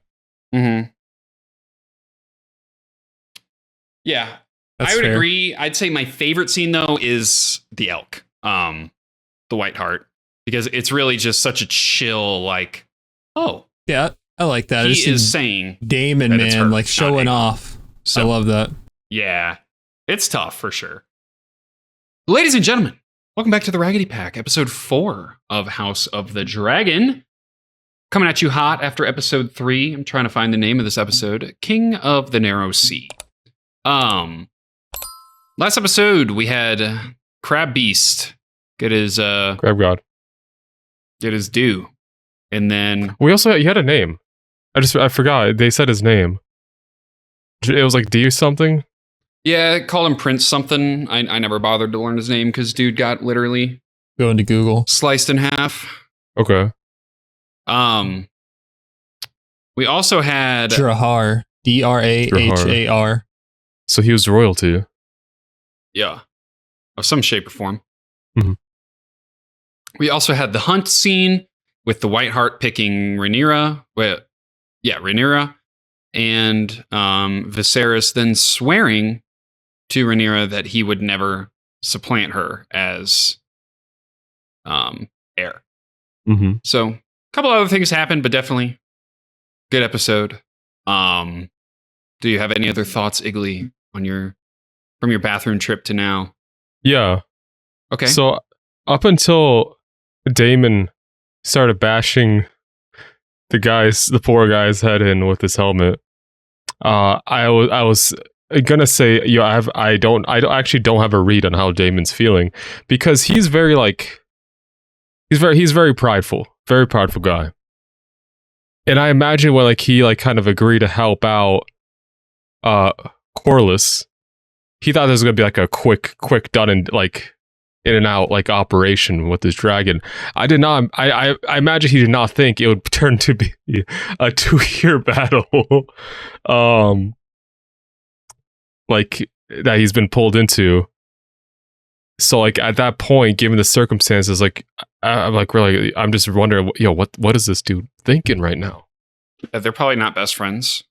Yeah. I would agree. I'd say my favorite scene though is the elk, the white heart, because it's really just such a chill, like, yeah. I like that. He is saying Damon, man, like showing off. So, I love that. Yeah, it's tough for sure. Ladies and gentlemen, welcome back to the Raggedy Pack, episode 4 of House of the Dragon. Coming at you hot after episode 3. I'm trying to find the name of this episode. King of the Narrow Sea. Last episode we had Crab Beast get his Crab God. Get his due. And then he had a name. I forgot. They said his name. It was like D or something. Yeah, call him Prince something. I never bothered to learn his name because dude got literally going to Google sliced in half. Okay. We also had Drahar, Drahar. So he was royalty. Yeah, of some shape or form. Mm-hmm. We also had the hunt scene with the Whiteheart picking Rhaenyra. Rhaenyra, and Viserys then swearing to Rhaenyra that he would never supplant her as heir. Mm-hmm. So a couple other things happened, but definitely good episode. Do you have any other thoughts, Iggly, on from your bathroom trip to now? Yeah. Okay. So up until Daemon started bashing the poor guy's head in with his helmet, I was gonna say, I actually don't have a read on how Daemon's feeling, because he's very prideful, very prideful guy. And I imagine when he kind of agreed to help out Corlys, he thought this was gonna be like a quick done and in and out operation with this dragon. I did not. I imagine he did not think it would turn to be a 2-year battle, that he's been pulled into. So at that point, given the circumstances, I'm just wondering, what is this dude thinking right now? They're probably not best friends.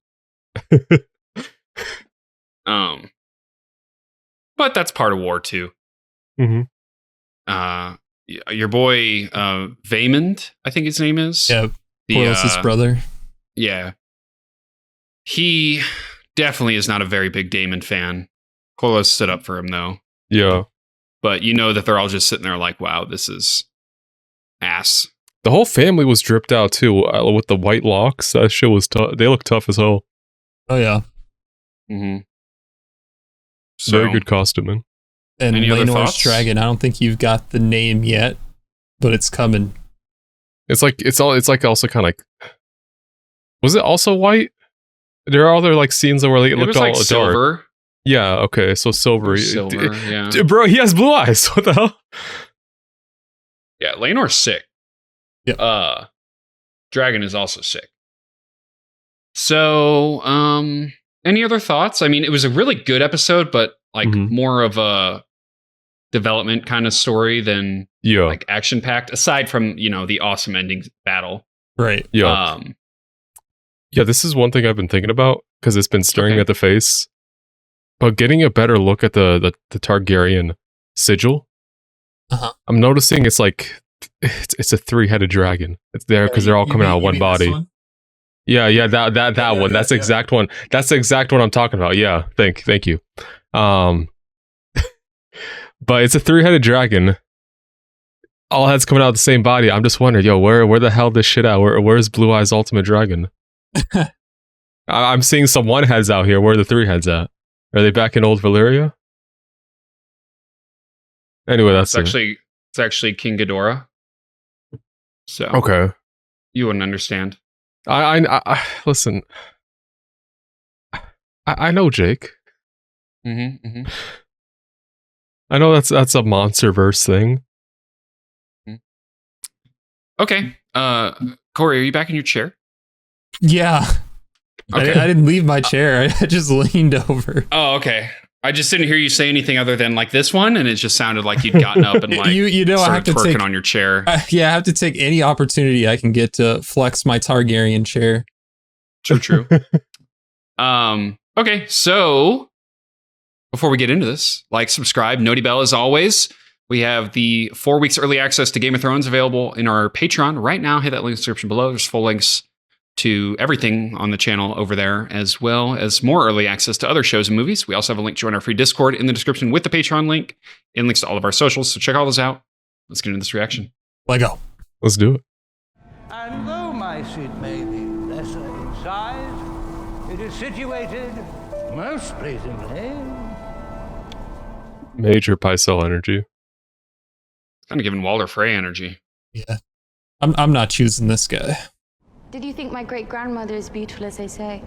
But that's part of war too. Mm-hmm. Your boy Vaymond, I think his name is. Yeah, Corlys' brother. Yeah, he definitely is not a very big Daemon fan. Corlys stood up for him though. Yeah, but that they're all just sitting there like, wow, this is ass. The whole family was dripped out too, with the white locks. That shit was tough. They look tough as hell. Oh yeah. Mm-hmm. Very good costuming. And Laenor's dragon, I don't think you've got the name yet, but it's coming. It's also kind of was it also white? There are other scenes where it looked all dark. Silver. Yeah, okay, so silvery. Silver, yeah. Bro, he has blue eyes. What the hell? Yeah, Laenor's sick. Yeah. Dragon is also sick. So, any other thoughts? I mean, it was a really good episode, but more of a development kind of story than action packed. Aside from the awesome ending battle, right? Yeah. This is one thing I've been thinking about because it's been staring at the face. But getting a better look at the Targaryen sigil, I'm noticing it's a 3-headed dragon. It's there because they're all coming out of one body. Yeah, that one. That's the exact one. That's the exact one I'm talking about. Yeah, thank you. But it's a 3-headed dragon. All heads coming out of the same body. I'm just wondering, where the hell this shit at? Where's Blue Eyes Ultimate Dragon? I'm seeing some 1 heads out here. Where are the 3 heads at? Are they back in old Valyria? Anyway, it's actually King Ghidorah. So okay, you wouldn't understand. I listen. I know Jake. Mm-hmm, mm-hmm. I know that's a MonsterVerse thing. Okay, Corey, are you back in your chair? Yeah. Okay. I didn't leave my chair. I just leaned over. Oh, okay. I just didn't hear you say anything other than this one, and it just sounded like you'd gotten up and I have to twerking on your chair. I have to take any opportunity I can get to flex my Targaryen chair. True. Okay, so before we get into this, subscribe, noti bell as always. We have the 4 weeks early access to Game of Thrones available in our Patreon right now. Hit that link in the description below. There's full links to everything on the channel over there, as well as more early access to other shows and movies. We also have a link to join our free Discord in the description with the Patreon link and links to all of our socials. So check all those out. Let's get into this reaction. Lego. Let's do it. And though my seat may be lesser in size, it is situated most pleasingly. Major Pycelle energy. Kind of giving Walder Frey energy. Yeah. I'm not choosing this guy. Did you think my great-grandmother is beautiful as they say?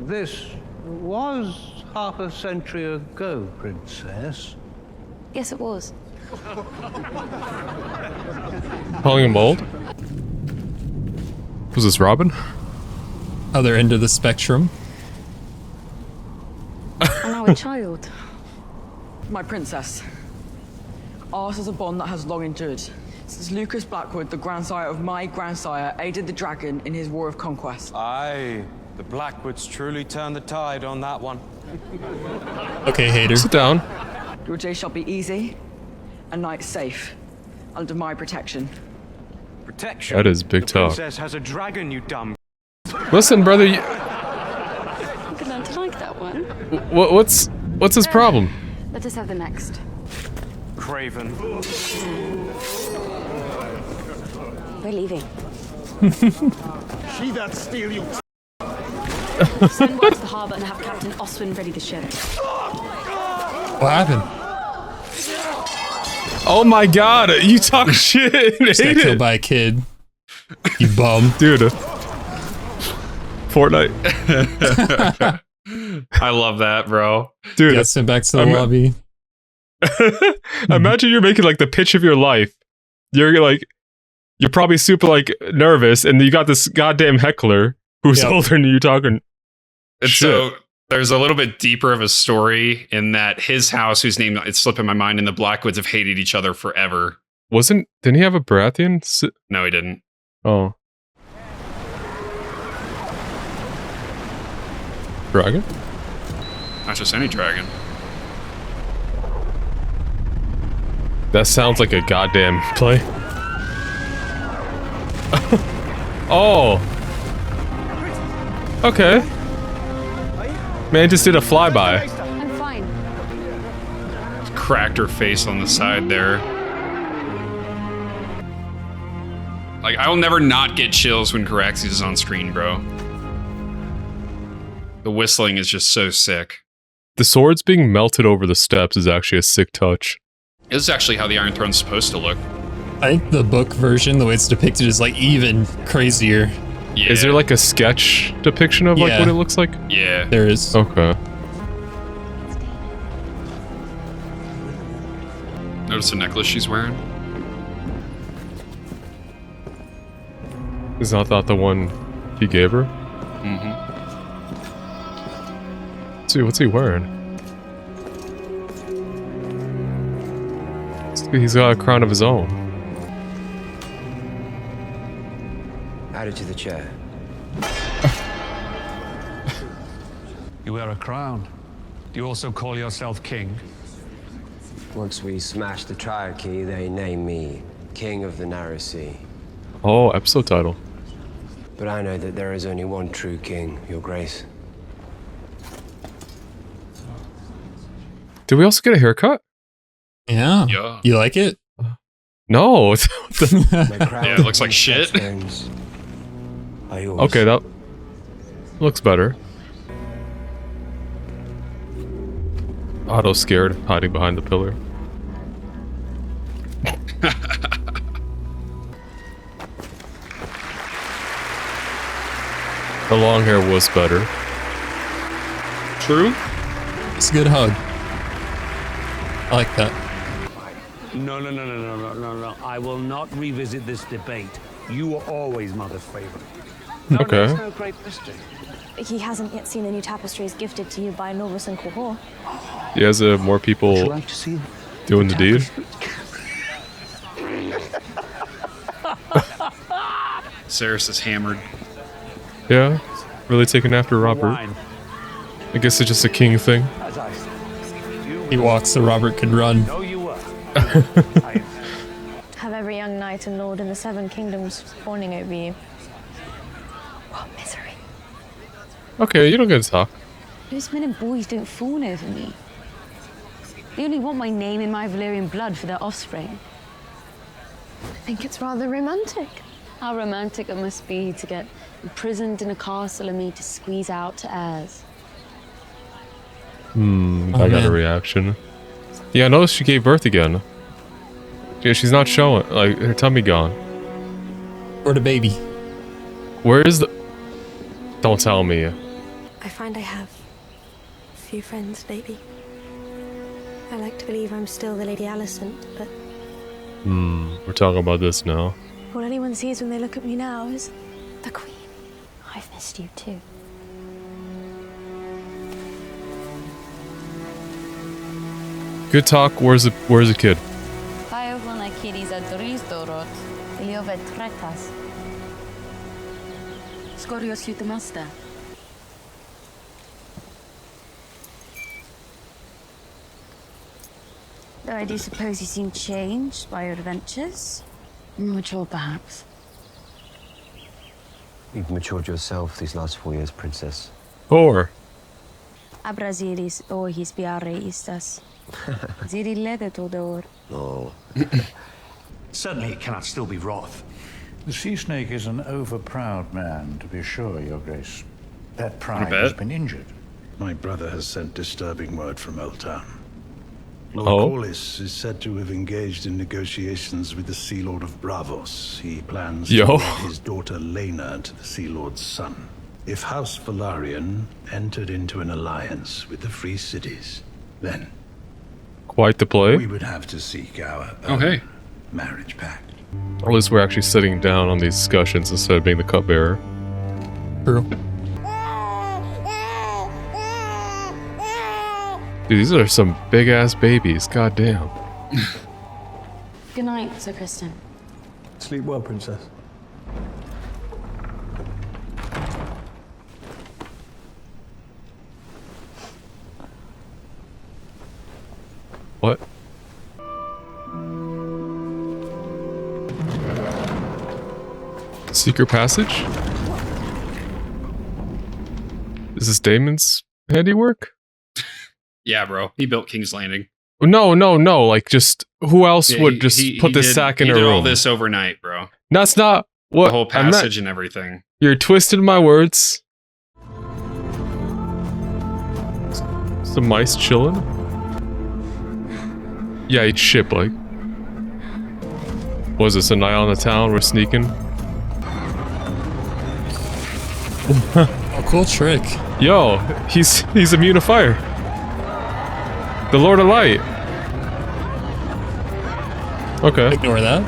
This was half a century ago, Princess. Yes, it was. Calling him old? Was this Robin? Other end of the spectrum. And now a child. My princess. Ours is a bond that has long endured. Since Lucas Blackwood, the grandsire of my grandsire, aided the dragon in his war of conquest. Aye, the Blackwoods truly turned the tide on that one. Okay, hater. Sit down. Your day shall be easy, and night safe, under my protection. Protection? That is big the talk. Princess has a dragon, you dumb. Listen, brother. I'm gonna like that one. What's his problem? Let us have the next. Craven. We're leaving. She that steal you. Send word to the harbour and have Captain Oswin ready the ship. What happened? Oh my god, you talk shit. Just got killed by a kid. You bum. Dude. Fortnite. I love that, bro. Dude. Got sent back to the lobby. Imagine you're making like the pitch of your life. You're probably super like nervous, and you got this goddamn heckler who's older than you talking. And so there's a little bit deeper of a story in that his house, whose name it's slipping my mind, and the Blackwoods have hated each other forever. Didn't he have a Baratheon? No, he didn't. Oh. Dragon? Not just any dragon. That sounds like a goddamn play. Oh. Okay. Man just did a flyby. I'm fine. Cracked her face on the side there. Like, I will never not get chills when Caraxes is on screen, bro. The whistling is just so sick. The swords being melted over the steps is actually a sick touch. This is actually how the Iron Throne's supposed to look. I think the book version, the way it's depicted, is like even crazier. Yeah. Is there like a sketch depiction of like what it looks like? Yeah. There is. Okay. Notice the necklace she's wearing? Is not that the one he gave her? Mm-hmm. Let's see, what's he wearing? He's got a crown of his own. Added to the chair. You wear a crown. Do you also call yourself king? Once we smash the Triarchy, they name me King of the Narrow Sea. Oh, episode title. But I know that there is only one true king, Your Grace. Did we also get a haircut? Yeah. You like it? No. Yeah, it looks like shit. Okay, that looks better. Otto's scared, hiding behind the pillar. The long hair was better. True. It's a good hug. I like that. No. I will not revisit this debate. You were always Mother's favorite. Okay. That's no great mystery. He hasn't yet seen the new tapestries gifted to you by Norvis and Quahor. He has more people doing the deed. Ceres is hammered. Yeah, really taking after Robert. I guess it's just a king thing. He walks so Robert could run. Have every young knight and lord in the Seven Kingdoms fawning over you. What misery. Okay, you don't get to talk. Those men and boys don't fawn over me. They only want my name in my Valyrian blood for their offspring. I think it's rather romantic. How romantic it must be to get imprisoned in a castle and made to squeeze out to heirs. I got a reaction. Yeah, I noticed she gave birth again. Yeah, she's not showing. Like, her tummy gone. Or the baby. Where is the... Don't tell me. I find I have a few friends, baby. I like to believe I'm still the Lady Alicent, but We're talking about this now. all anyone sees when they look at me now is The Queen. I've missed you too. Good talk. Where's the kid? Though I do suppose you seem changed by your adventures. Mature, perhaps. You've matured yourself these last 4 years, Princess. 4. Abrasilis ohis biare istas. Zirilede todor. No. Certainly it cannot still be Roth. The sea snake is an overproud man, to be sure, Your Grace. That pride has been injured. My brother has sent disturbing word from Old Town. Lord Corlys is said to have engaged in negotiations with the Sea Lord of Bravos. He plans to wed his daughter Lena to the Sea Lord's son. If House Velaryon entered into an alliance with the Free Cities, then Quite the play. we would have to seek our own marriage pact. At least we're actually sitting down on these discussions instead of being the cupbearer. True. Dude, these are some big ass babies. God damn. Good night, Sir Kristen. Sleep well, Princess. What? Secret passage? Is this Damon's handiwork? Yeah, bro. He built King's Landing. No. Like, just who else would just put this sack in a room? He did all this overnight, bro. That's not what the whole passage and everything. You're twisting my words. Some mice chilling. Yeah, eat shit, like. Was this a night on the town? We're sneaking. A cool trick. Yo, he's immune to fire. The Lord of Light. Okay. Ignore that.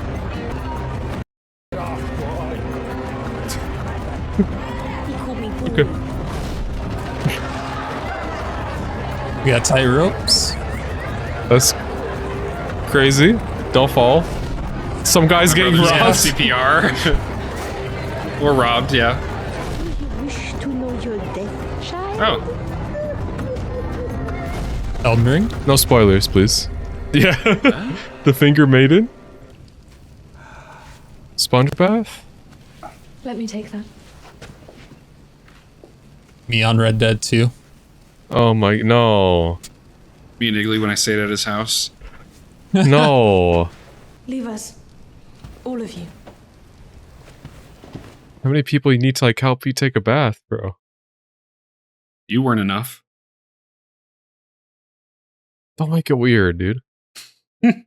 Okay. We got tight ropes. That's crazy. Don't fall. Some guy's getting robbed. CPR. Or robbed, yeah. wish to know your death, child. Oh. Elden Ring? No spoilers, please. Yeah. The Finger Maiden. Sponge bath? Let me take that. Me on Red Dead 2. Oh my, no. Me and Igley when I stayed at his house. No. Leave us. All of you. How many people you need to, like, help you take a bath, bro? You weren't enough. Don't make it weird, dude. You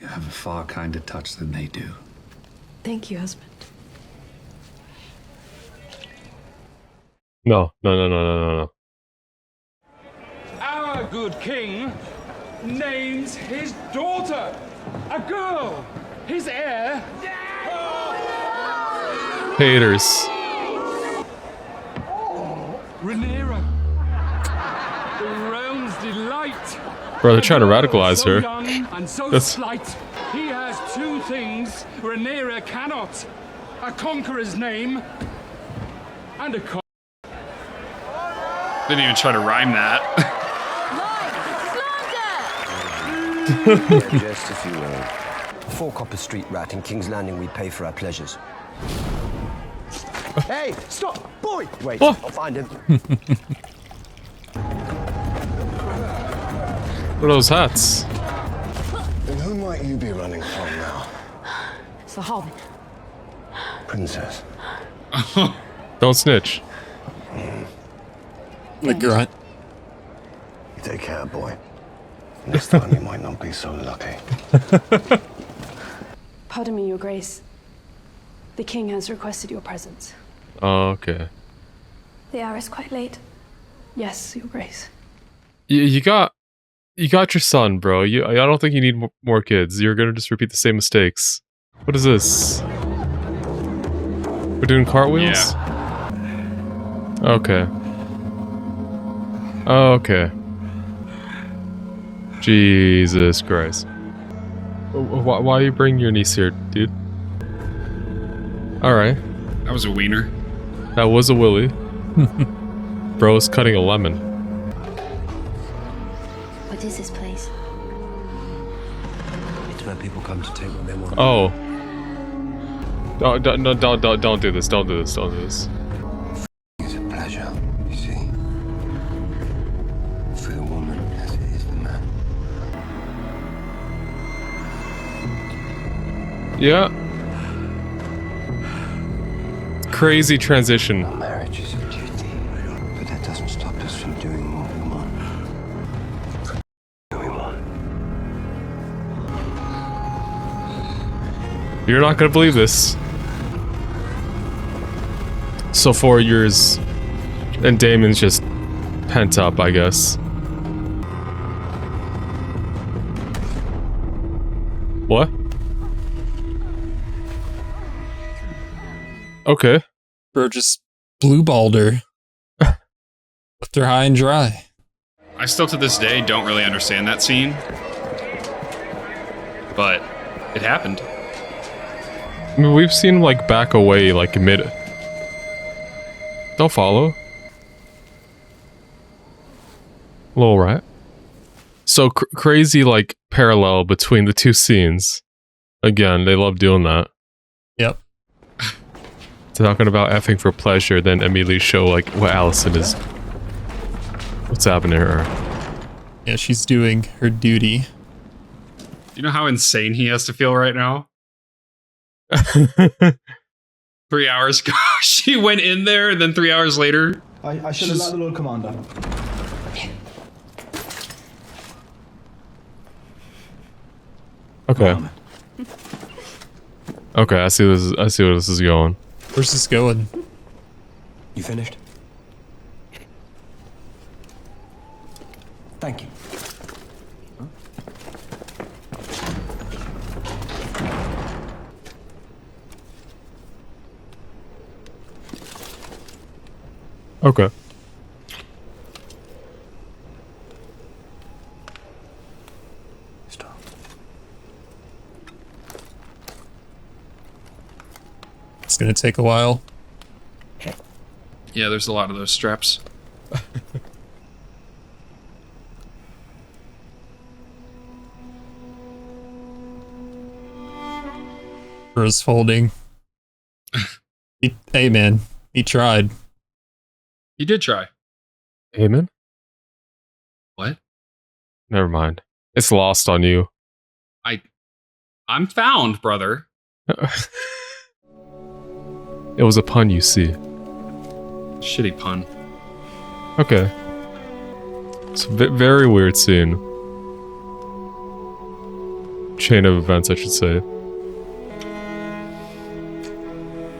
have a far kinder touch than they do. Thank you, husband. No. Our good king names his daughter, a girl, his heir. Haters. Rhaenyra, the realm's delight. Bro, they're trying to radicalize So her. young and so slight. He has two things Rhaenyra cannot: a conqueror's name and a Didn't even try to rhyme that. Just if you will. 4 copper street rat in King's Landing we pay for our pleasures. Hey, stop! Boy! Wait, Oh. I'll find him. What are those hats? And who might you be running from now? It's the Hobbit. Princess. Don't snitch. The grunt. Take care, boy. Next time you might not be so lucky. Pardon me, Your Grace. The king has requested your presence. Oh, okay. The hour is quite late. Yes, Your Grace. You got your son, bro. I don't think you need more kids. You're gonna just repeat the same mistakes. What is this? We're doing cartwheels? Yeah. Okay. Okay. Jesus Christ. Why you bring your niece here, dude? Alright. That was a wiener. That was a willy. Bro's cutting a lemon. What is this place? It's where people come to take what they want. Oh. Don't do this. Don't do this. Don't do this. It's a pleasure, you see. For the woman as it is the man. Yeah. Crazy transition. Marriage is a duty, but that doesn't stop us from doing what we want. You're not gonna believe this. So 4 years, and Damon's just pent up, I guess. What? Okay. Bro just blue-balled her. Left her high and dry. I still to this day don't really understand that scene. But it happened. I mean, we've seen him like back away, like mid. Don't follow. Little rat. So crazy, like parallel between the two scenes. Again, they love doing that. Yep. Talking about effing for pleasure, then immediately show like what Allison is. What's happening to her? Yeah, she's doing her duty. Do you know how insane he has to feel right now? 3 hours ago, she went in there, and then 3 hours later, I should have let the Lord Commander. Okay. Okay, I see this. I see where this is going. Where's this going? You finished? Thank you. Okay. It's gonna take a while. yeah, there's a lot of those straps. Bro's folding. Hey man, he tried. He did try. Amen? What? Never mind. It's lost on you. I'm found, brother. It was a pun, you see. Shitty pun. Okay. It's a very weird scene. Chain of events, I should say.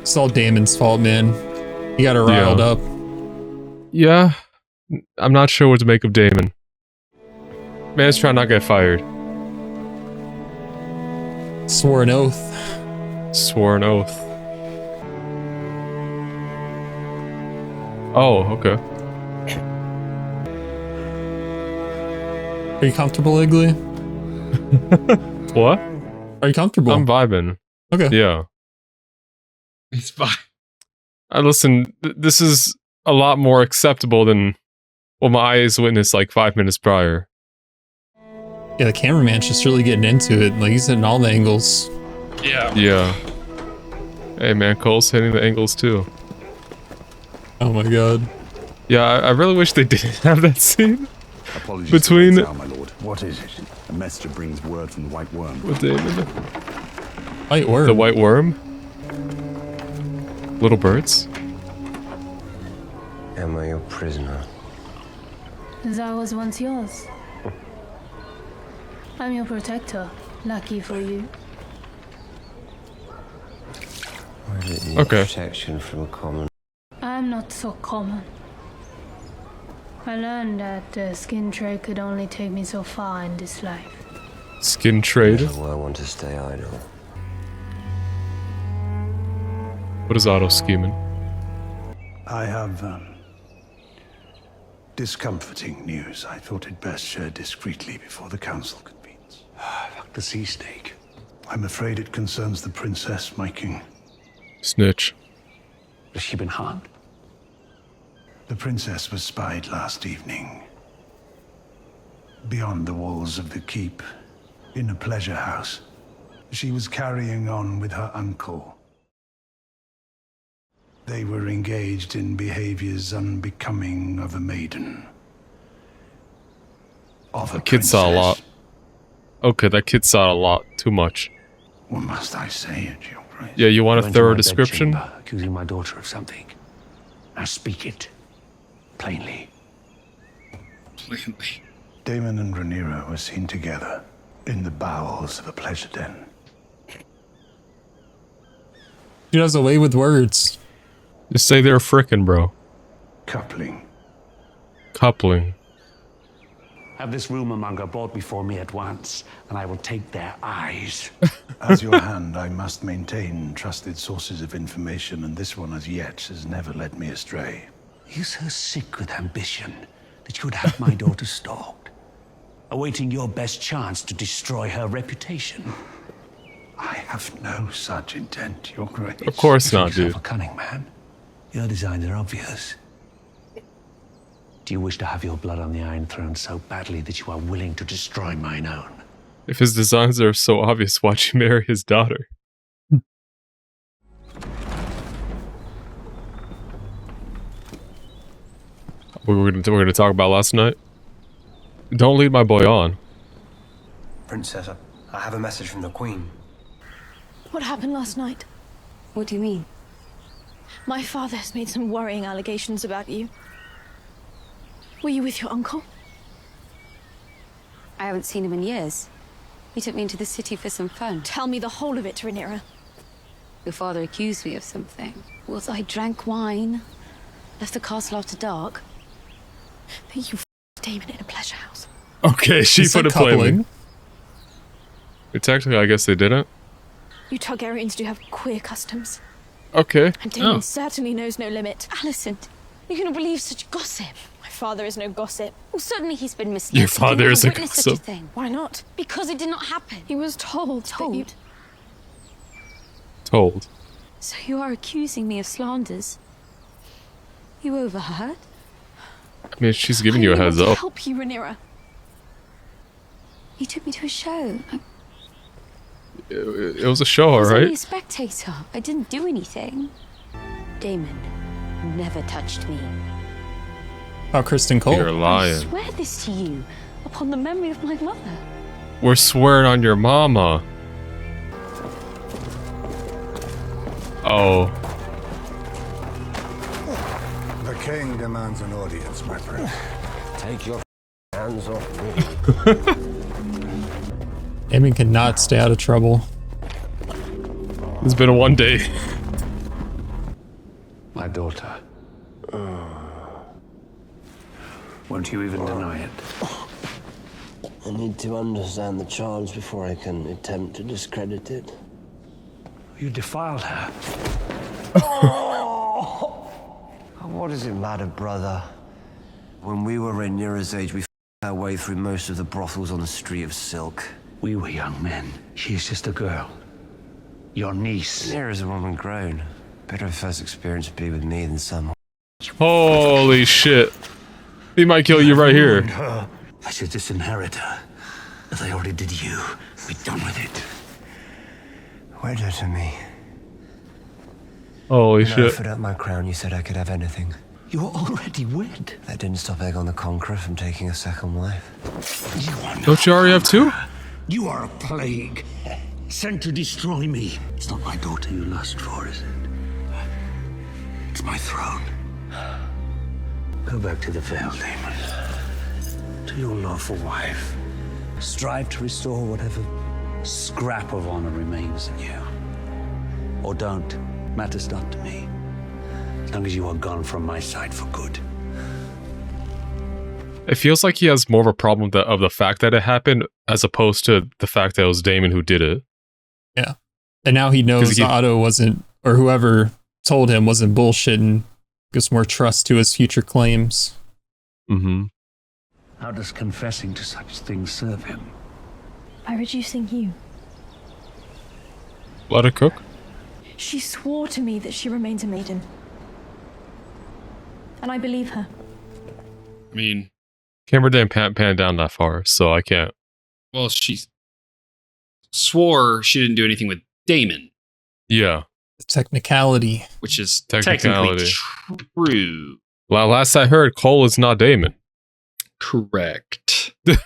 It's all Damon's fault, man. He got her riled up. Yeah. I'm not sure what to make of Damon. Man's trying not to get fired. Swore an oath. Swore an oath. Oh, okay. Are you comfortable, Igley? What? Are you comfortable? I'm vibing. Okay. Yeah. It's fine. Listen, this is a lot more acceptable than what my eyes witnessed like 5 minutes prior. Yeah, the cameraman's just really getting into it. Like, he's hitting all the angles. Yeah. Yeah. Hey man, Cole's hitting the angles too. Oh my god. Yeah, I really wish they didn't have that scene. Apologies between for my lord. What is it? A messenger brings word from the White Worm. With David. White Worm? The White Worm? Little birds? Am I your prisoner? As I was once yours. I'm your protector. Lucky for you. I didn't need Okay. protection from a common. I'm not so common. I learned that the skin trade could only take me so far in this life. Skin trade? Never I want to stay idle. What is Otto scheming? I have discomforting news. I thought it best shared discreetly before the council convenes. Fuck the sea snake. I'm afraid it concerns the princess, my king. Snitch. Has she been harmed? The princess was spied last evening. Beyond the walls of the keep, in a pleasure house. She was carrying on with her uncle. They were engaged in behaviors unbecoming of a maiden. Of a The kid saw a lot. Okay, that kid saw a lot. Too much. What must I say, Your Grace? Yeah, you want a Went to thorough my description? bedchamber, accusing my daughter of something. Now speak it. Plainly. Plainly. Damon and Rhaenyra were seen together in the bowels of a pleasure den. She does away with words. Just say they're frickin', bro. Coupling. Coupling. Have this rumor monger brought before me at once, and I will take their eyes. As your hand, I must maintain trusted sources of information, and this one as yet has never led me astray. Are you so sick with ambition that you would have my daughter stalked, awaiting your best chance to destroy her reputation? I have no such intent, Your Grace. Of course not, Yourself dude. a cunning man. Your designs are obvious. Do you wish to have your blood on the Iron Throne so badly that you are willing to destroy mine own? If his designs are so obvious, why'd you marry his daughter? We're gonna talk about last night. Don't lead my boy on. Princess, I have a message from the Queen. What happened last night? What do you mean? My father has made some worrying allegations about you. Were you with your uncle? I haven't seen him in years. He took me into the city for some fun. Tell me the whole of it, Rhaenyra. Your father accused me of something. Was I drank wine, left the castle after dark? That you Damon in a pleasure house. Okay, she put it plainly. Technically, I guess they didn't. You Targaryens do have queer customs. Okay. And Damon certainly knows no limit. Alicent, you can believe such gossip. My father is no gossip. Well, certainly he's been misled. Your father is a witness such a gossip. thing. Why not? Because it did not happen. He was told. Told? Told. So you are accusing me of slanders? You overheard? I mean, she's giving you a heads I up. help you, Rhaenyra. You took me to a show. It was a show, I was only a alright? spectator. I didn't do anything. Damon never touched me. Oh, Kristen Cole. You're I lying. swear this to you, upon the memory of my mother. We're swearing on your mama. Oh. The king demands an audience, my friend. Take your hands off me. Damon cannot stay out of trouble. It's been a one day. My daughter. Won't you even deny it? I need to understand the charge before I can attempt to discredit it. You defiled her. What does it matter, brother? When we were Rhaenyra's age, we f***ed our way through most of the brothels on the Street of Silk. We were young men. She is just a girl. Your niece. Rhaenyra's a woman grown. Better her first experience would be with me than some. Holy shit. He might kill you right here. Her. I should disinherit her. As I already did you. Be done with it. Wed her to me. Holy When I shit. offered up my crown, you said I could have anything. You're already wed. That didn't stop Aegon the Conqueror from taking a second wife. Don't you already have two? You are a plague, sent to destroy me. It's not my daughter you lust for, is it? It's my throne. Go back to the Vale, Daemon. To your lawful wife. Strive to restore whatever scrap of honor remains in you. Or don't. Matters not to me. As long as you are gone from my side for good. It feels like he has more of a problem of the fact that it happened as opposed to the fact that it was Daemon who did it. Yeah. And now he knows Otto wasn't, or whoever told him wasn't bullshitting. Gives more trust to his future claims. Mm-hmm. How does confessing to such things serve him? By reducing you. Let it cook. She swore to me that she remains a maiden. And I believe her. I mean... Camera didn't pan down that far, so I can't. Well, she swore she didn't do anything with Daemon. Yeah. The technicality. Which is technically true. Well, last I heard, Cole is not Daemon. Correct. That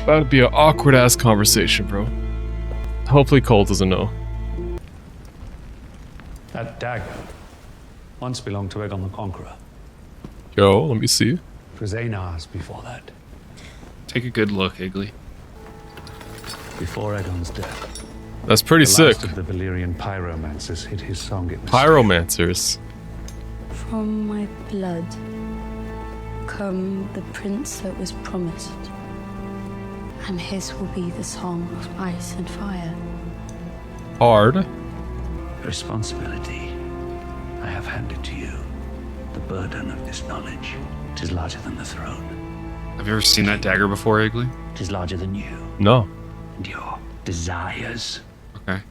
would be an awkward ass conversation, bro. Hopefully Cole doesn't know. That dagger once belonged to Aegon the Conqueror. Yo, let me see. It was Einar's before that. Take a good look, Iggly. Before Aegon's death. That's pretty sick. The last of the Valyrian pyromancers hid his song in the Pyromancers. From my blood come the prince that was promised. And his will be the song of ice and fire. Hard. Responsibility I have handed to you. The burden of this knowledge. It is larger than the throne. Have you ever seen that dagger before, Iggly? It is larger than you. No. And your desires. Okay.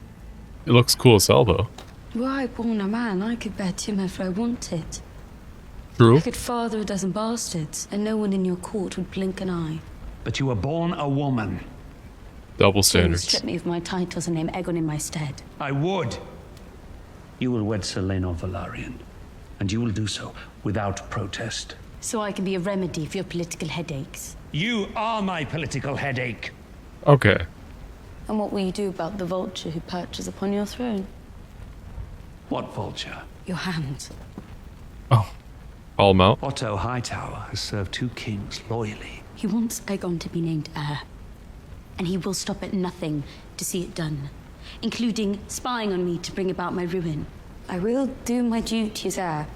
It looks cool as hell, though. Were I born a man, I could bear Tim if I wanted. True. I could father a dozen bastards, and no one in your court would blink an eye. But you were born a woman. Double So you standards. strip me of my titles and name Aegon in my stead. I would. You will wed Sir Laenor Velaryon. And you will do so without protest. So I can be a remedy for your political headaches. You are my political headache. Okay. And what will you do about the vulture who perches upon your throne? What vulture? Your hand. Call him out. Otto Hightower has served 2 kings loyally. He wants Aegon to be named heir. And he will stop at nothing to see it done, including spying on me to bring about my ruin. I will do my duty as heir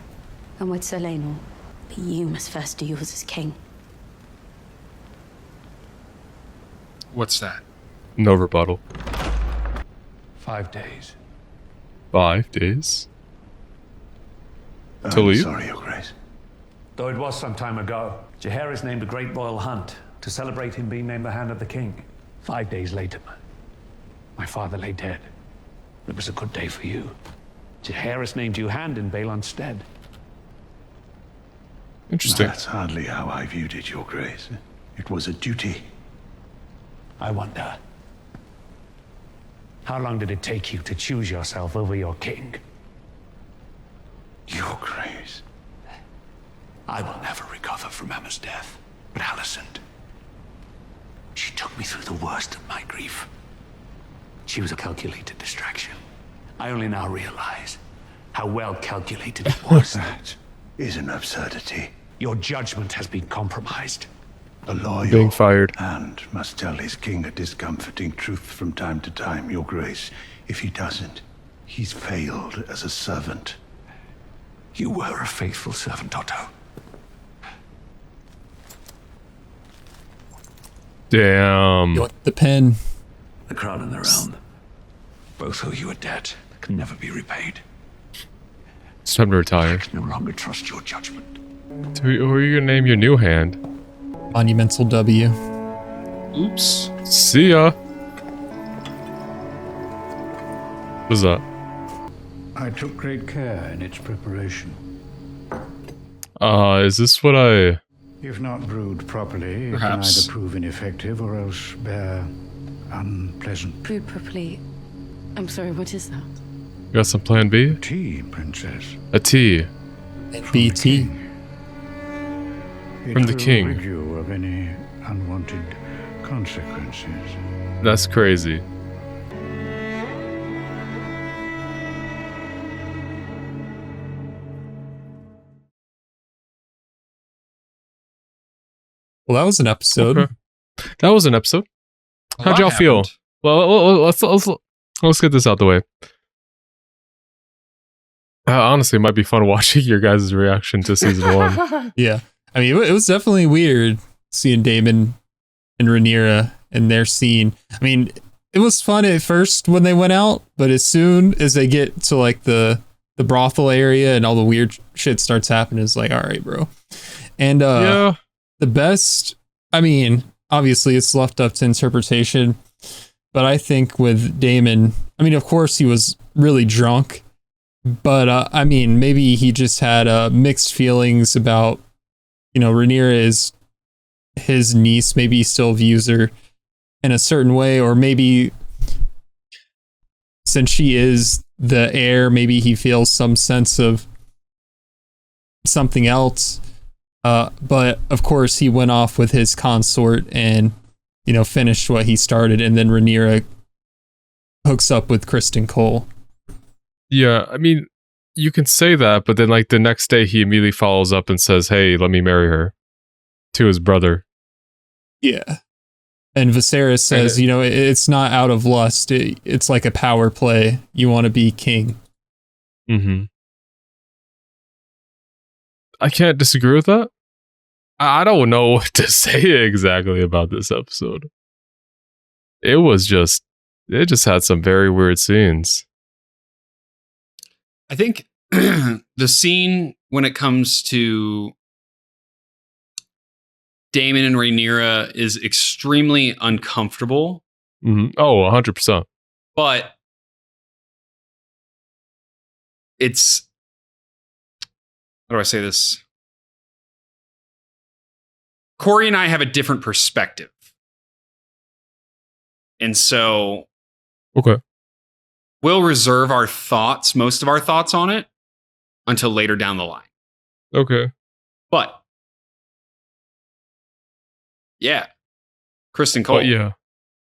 and wed Sir Laenor, but you must first do yours as king. What's that? No rebuttal. 5 days. 5 days? To I'm leave? sorry, Your Grace. Though it was some time ago, Jaehaerys named a great royal hunt to celebrate him being named the Hand of the King. 5 days later, my father lay dead. It was a good day for you. Jaehaerys named you Hand in Balon's stead. Interesting. That's hardly how I viewed it, Your Grace. It was a duty. I wonder, how long did it take you to choose yourself over your king? Your Grace. I will never recover from Emma's death. But Alicent, she took me through the worst of my grief. She was a calculated distraction. I only now realize how well calculated it was. That is an absurdity. Your judgment has been compromised. A loyal Being fired. Hand must tell his king a discomforting truth from time to time, Your Grace. If he doesn't, he's failed as a servant. You were a faithful servant, Otto. Damn. You want the pen? The crown and the realm. Both owe you a debt that can never be repaid. It's time to retire. I can no longer trust your judgment. Who are you gonna name your new hand? Monumental W. Oops. See ya. What's that? I took great care in its preparation. Is this what I... If not brewed properly, Perhaps. it can either prove ineffective or else bear unpleasant. Brewed properly, I'm sorry, what is that? You got some plan B? A tea, princess. A tea. BT. From the king. Rid you of any unwanted consequences. That's crazy. Well, that was an episode. Okay. That was an episode. How'd y'all feel? Well, let's get this out the way. Honestly, it might be fun watching your guys' reaction to season 1. Yeah. I mean, it was definitely weird seeing Daemon and Rhaenyra in their scene. I mean, it was fun at first when they went out, but as soon as they get to like the brothel area and all the weird shit starts happening, it's like, all right, bro. And the best, I mean, obviously it's left up to interpretation, but I think with Daemon, I mean, of course he was really drunk, but I mean, maybe he just had mixed feelings about, you know, Rhaenyra is his niece. Maybe he still views her in a certain way, or maybe since she is the heir, maybe he feels some sense of something else. But of course he went off with his consort and, you know, finished what he started, and then Rhaenyra hooks up with Kristen Cole. Yeah, I mean, you can say that, but then like the next day he immediately follows up and says, "Hey, let me marry her," to his brother. Yeah. And Viserys says, you know, it's not out of lust. It's like a power play. You want to be king. Mm-hmm. I can't disagree with that. I don't know what to say exactly about this episode. It just had some very weird scenes. I think the scene when it comes to Daemon and Rhaenyra is extremely uncomfortable. Mm-hmm. Oh, 100%. But it's, how do I say this? Corey and I have a different perspective. And so okay, we'll reserve our thoughts, most of our thoughts on it, until later down the line. Okay. But yeah, Kristen Cole. But yeah,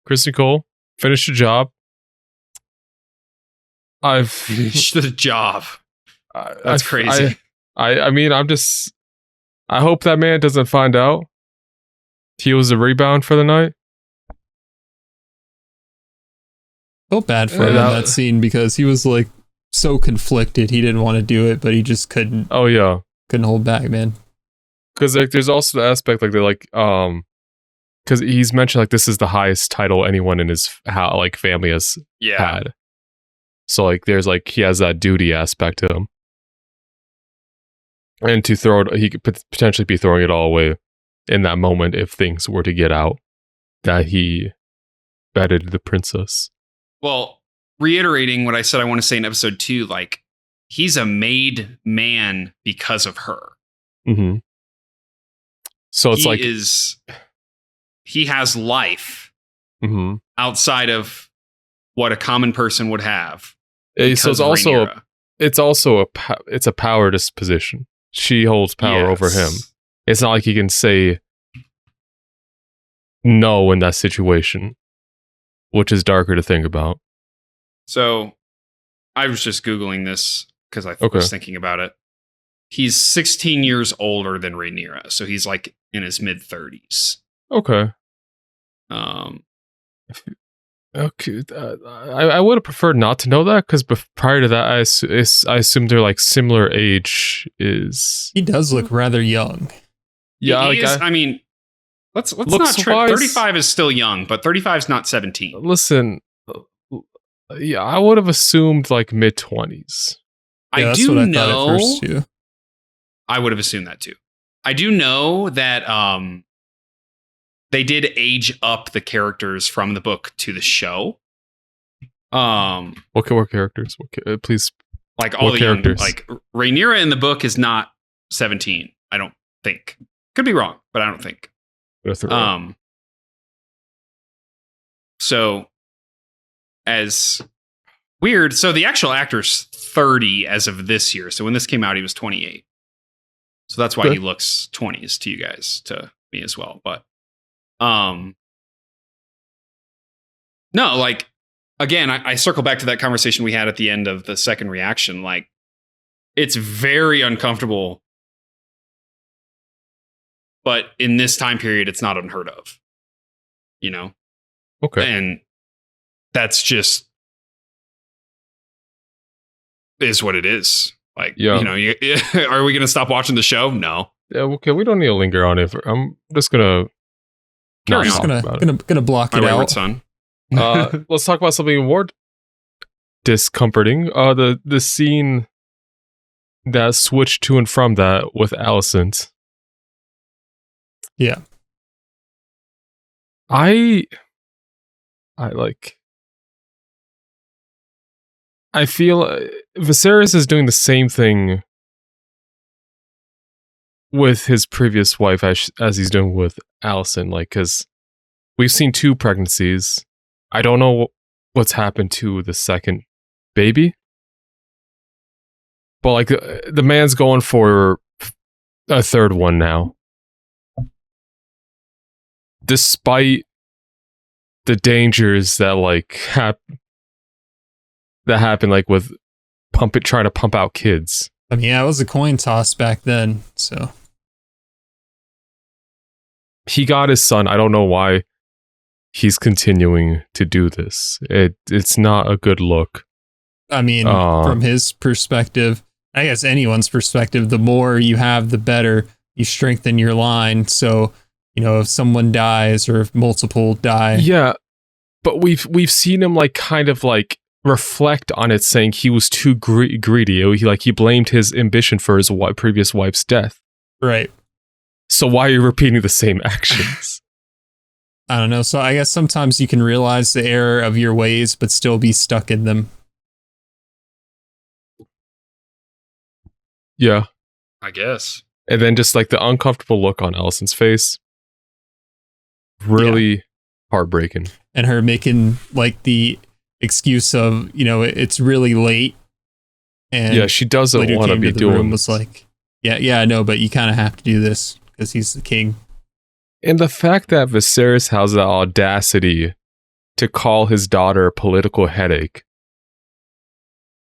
Kristen Cole, finish the job. I've finished the job. That's crazy. I mean, I hope that man doesn't find out he was a rebound for the night. Felt bad for him in that scene because he was like so conflicted. He didn't want to do it, but he just couldn't. Oh yeah, couldn't hold back, man. Because like, there's also the aspect like they're like because he's mentioned like this is the highest title anyone in his family has had. So like there's like he has that duty aspect to him, and to throw it, he could potentially be throwing it all away in that moment if things were to get out that he bedded the princess. Well, reiterating what I said I want to say in episode 2, like, he's a made man because of her. Mm-hmm. So it's he has life mm-hmm. outside of what a common person would have. So it's also a power disposition. She holds power over him. It's not like he can say no in that situation, which is darker to think about. So I was just Googling this because I was thinking about it. He's 16 years older than Rhaenyra, so he's like in his mid-30s. Okay. Okay. I would have preferred not to know that because prior to that, I assumed they're like similar age. He does look rather young. Yeah, he is. I mean, let's not trip. 35 is still young, but 35 is not 17. Listen, yeah, I would have assumed like mid-20s. I do know. At first too. I would have assumed that too. I do know that they did age up the characters from the book to the show. What characters? Please, like all the characters. Like Rhaenyra in the book is not 17. I don't think. Could be wrong, but I don't think. So as Weird. So the actual actor's 30 as of this year. So when this came out, he was 28. So that's why he looks 20s to you guys, to me as well. But no, like, again, I circle back to that conversation we had at the end of the second reaction. Like, it's very uncomfortable. But in this time period, it's not unheard of. You know? Okay. And that's just is what it is. Like, you know, are we going to stop watching the show? No. Yeah, okay, we don't need to linger on it. I'm just going to carry on. Gonna block it out. Son. Let's talk about something more discomforting. The scene that switched to and from that with Alicent. Yeah. I feel Viserys is doing the same thing with his previous wife as he's doing with Alicent, like, because we've seen 2 pregnancies. I don't know what's happened to the second baby, but like the man's going for a third one now, despite the dangers that happen like with trying to pump out kids. I mean, yeah, it was a coin toss back then, so he got his son. I don't know why he's continuing to do this. It's not a good look. I mean, from his perspective, I guess anyone's perspective, the more you have, the better. You strengthen your line. So, you know, if someone dies or if multiple die. Yeah, but we've seen him like kind of like reflect on it, saying he was too greedy. He blamed his ambition for his previous wife's death. Right. So why are you repeating the same actions? I don't know. So I guess sometimes you can realize the error of your ways, but still be stuck in them. Yeah. I guess. And then just like the uncomfortable look on Alicent's face. Really heartbreaking. And her making like the excuse of, you know, it's really late. And yeah, she doesn't want to be doing room was like, yeah, I know, but you kind of have to do this because he's the king. And the fact that Viserys has the audacity to call his daughter a political headache,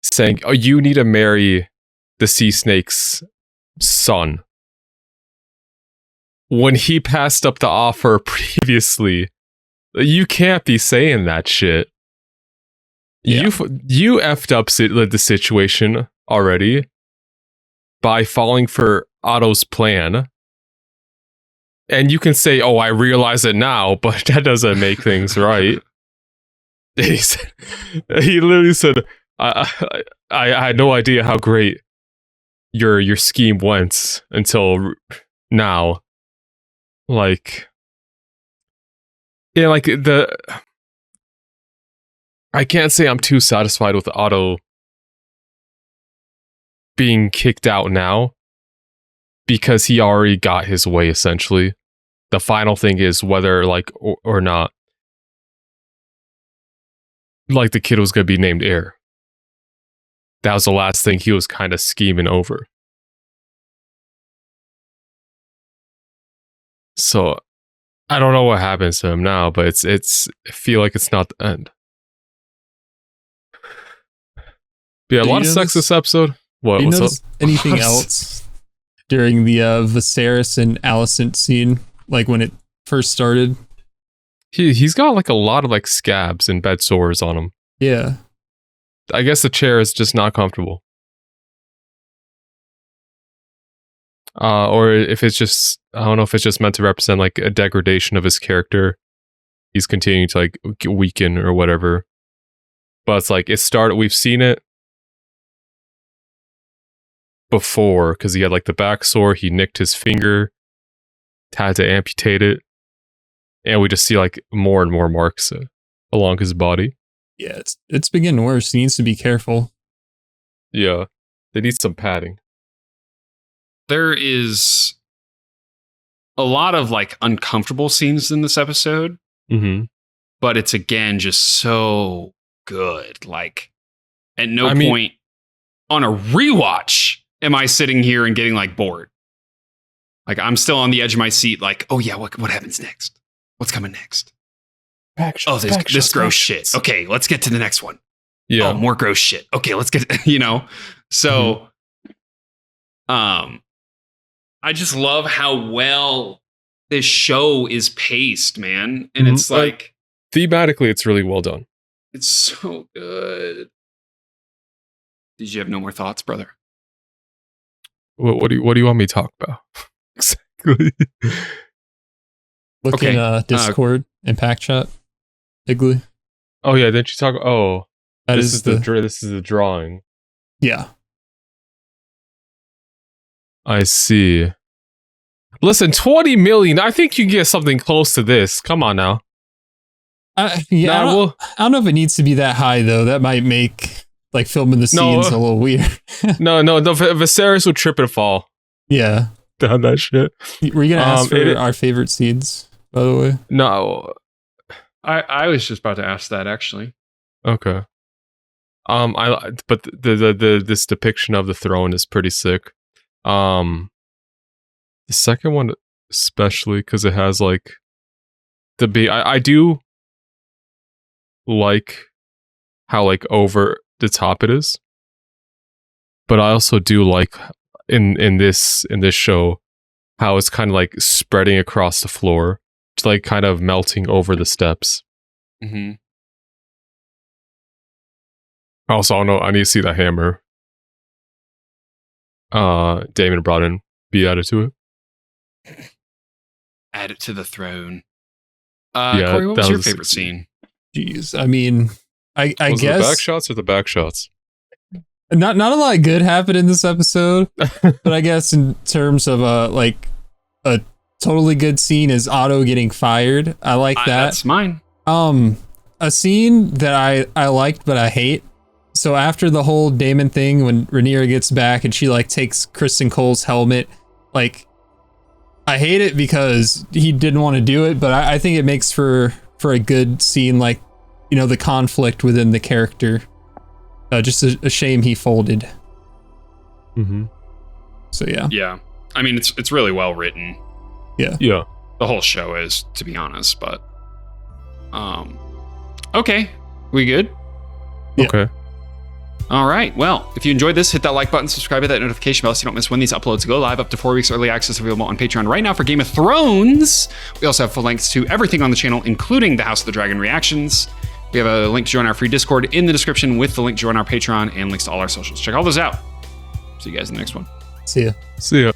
saying, "Oh, you need to marry the sea snake's son," when he passed up the offer previously. You can't be saying that shit. Yeah. You effed up the situation already by falling for Otto's plan. And you can say, "Oh, I realize it now," but that doesn't make things right. He literally said, I had no idea how great your scheme went until now." Like, yeah, like I can't say I'm too satisfied with Otto being kicked out now, because he already got his way, essentially. The final thing is whether, like, or not, like, the kid was going to be named heir. That was the last thing he was kind of scheming over. So, I don't know what happens to him now, but I feel like it's not the end. But yeah, a lot of sex this episode. What? What's up? Anything else during the Viserys and Alicent scene, like when it first started? He's got like a lot of like scabs and bed sores on him. Yeah. I guess the chair is just not comfortable. Or if it's just, I don't know if it's just meant to represent like a degradation of his character. He's continuing to like weaken or whatever. But it's like, we've seen it before, because he had like the back sore, he nicked his finger, had to amputate it, and we just see like more and more marks along his body. Yeah, it's been getting worse. He needs to be careful. Yeah, they need some padding. There is a lot of like uncomfortable scenes in this episode, mm-hmm. but it's again just so good. Like, At no point on a rewatch am I sitting here and getting like bored. Like I'm still on the edge of my seat. Like, oh yeah, what happens next? What's coming next? This gross shit. Okay, let's get to the next one. Yeah. Oh, more gross shit. Okay, let's get, So, I just love how well this show is paced, man. And it's like thematically, it's really well done. It's so good. Did you have no more thoughts, brother? What do you want me to talk about? Exactly. Look in Discord and Pack Chat. Igloo. Oh yeah, didn't you talk? Oh, this is the drawing. Yeah. I see. Listen, 20 million. I think you can get something close to this. Come on now. I don't know if it needs to be that high though. That might make like filming the scenes a little weird. no. Viserys would trip and fall. Yeah. Down that shit. Were you gonna ask for our favorite scenes, by the way? No. I was just about to ask that actually. Okay. But this depiction of the throne is pretty sick. The second one especially because it has like I do like how like over the top it is, but I also do like in this show how it's kind of like spreading across the floor, it's like kind of melting over the steps. Mm-hmm. Also, I need to see the hammer. Damon brought in. Be added to it. Add it to the throne. Corey, what was your favorite scene? Jeez, I mean, I was guess it the back shots or the back shots. Not a lot good happened in this episode, but I guess in terms of like a totally good scene is Otto getting fired. I like that. That's mine. A scene that I liked but I hate. So after the whole Daemon thing, when Rhaenyra gets back and she like takes Kristen Cole's helmet, like I hate it because he didn't want to do it, but I think it makes for a good scene, like the conflict within the character. Just a shame he folded. Mm-hmm. So yeah. Yeah. I mean, it's really well written. Yeah. Yeah. The whole show is, to be honest, but okay. We good? Yeah. Okay. All right. Well, if you enjoyed this, hit that like button, subscribe, hit that notification bell so you don't miss when these uploads go live. Up to 4 weeks early access available on Patreon right now for Game of Thrones. We also have full links to everything on the channel, including the House of the Dragon reactions. We have a link to join our free Discord in the description with the link to join our Patreon and links to all our socials. Check all those out. See you guys in the next one. See ya. See ya.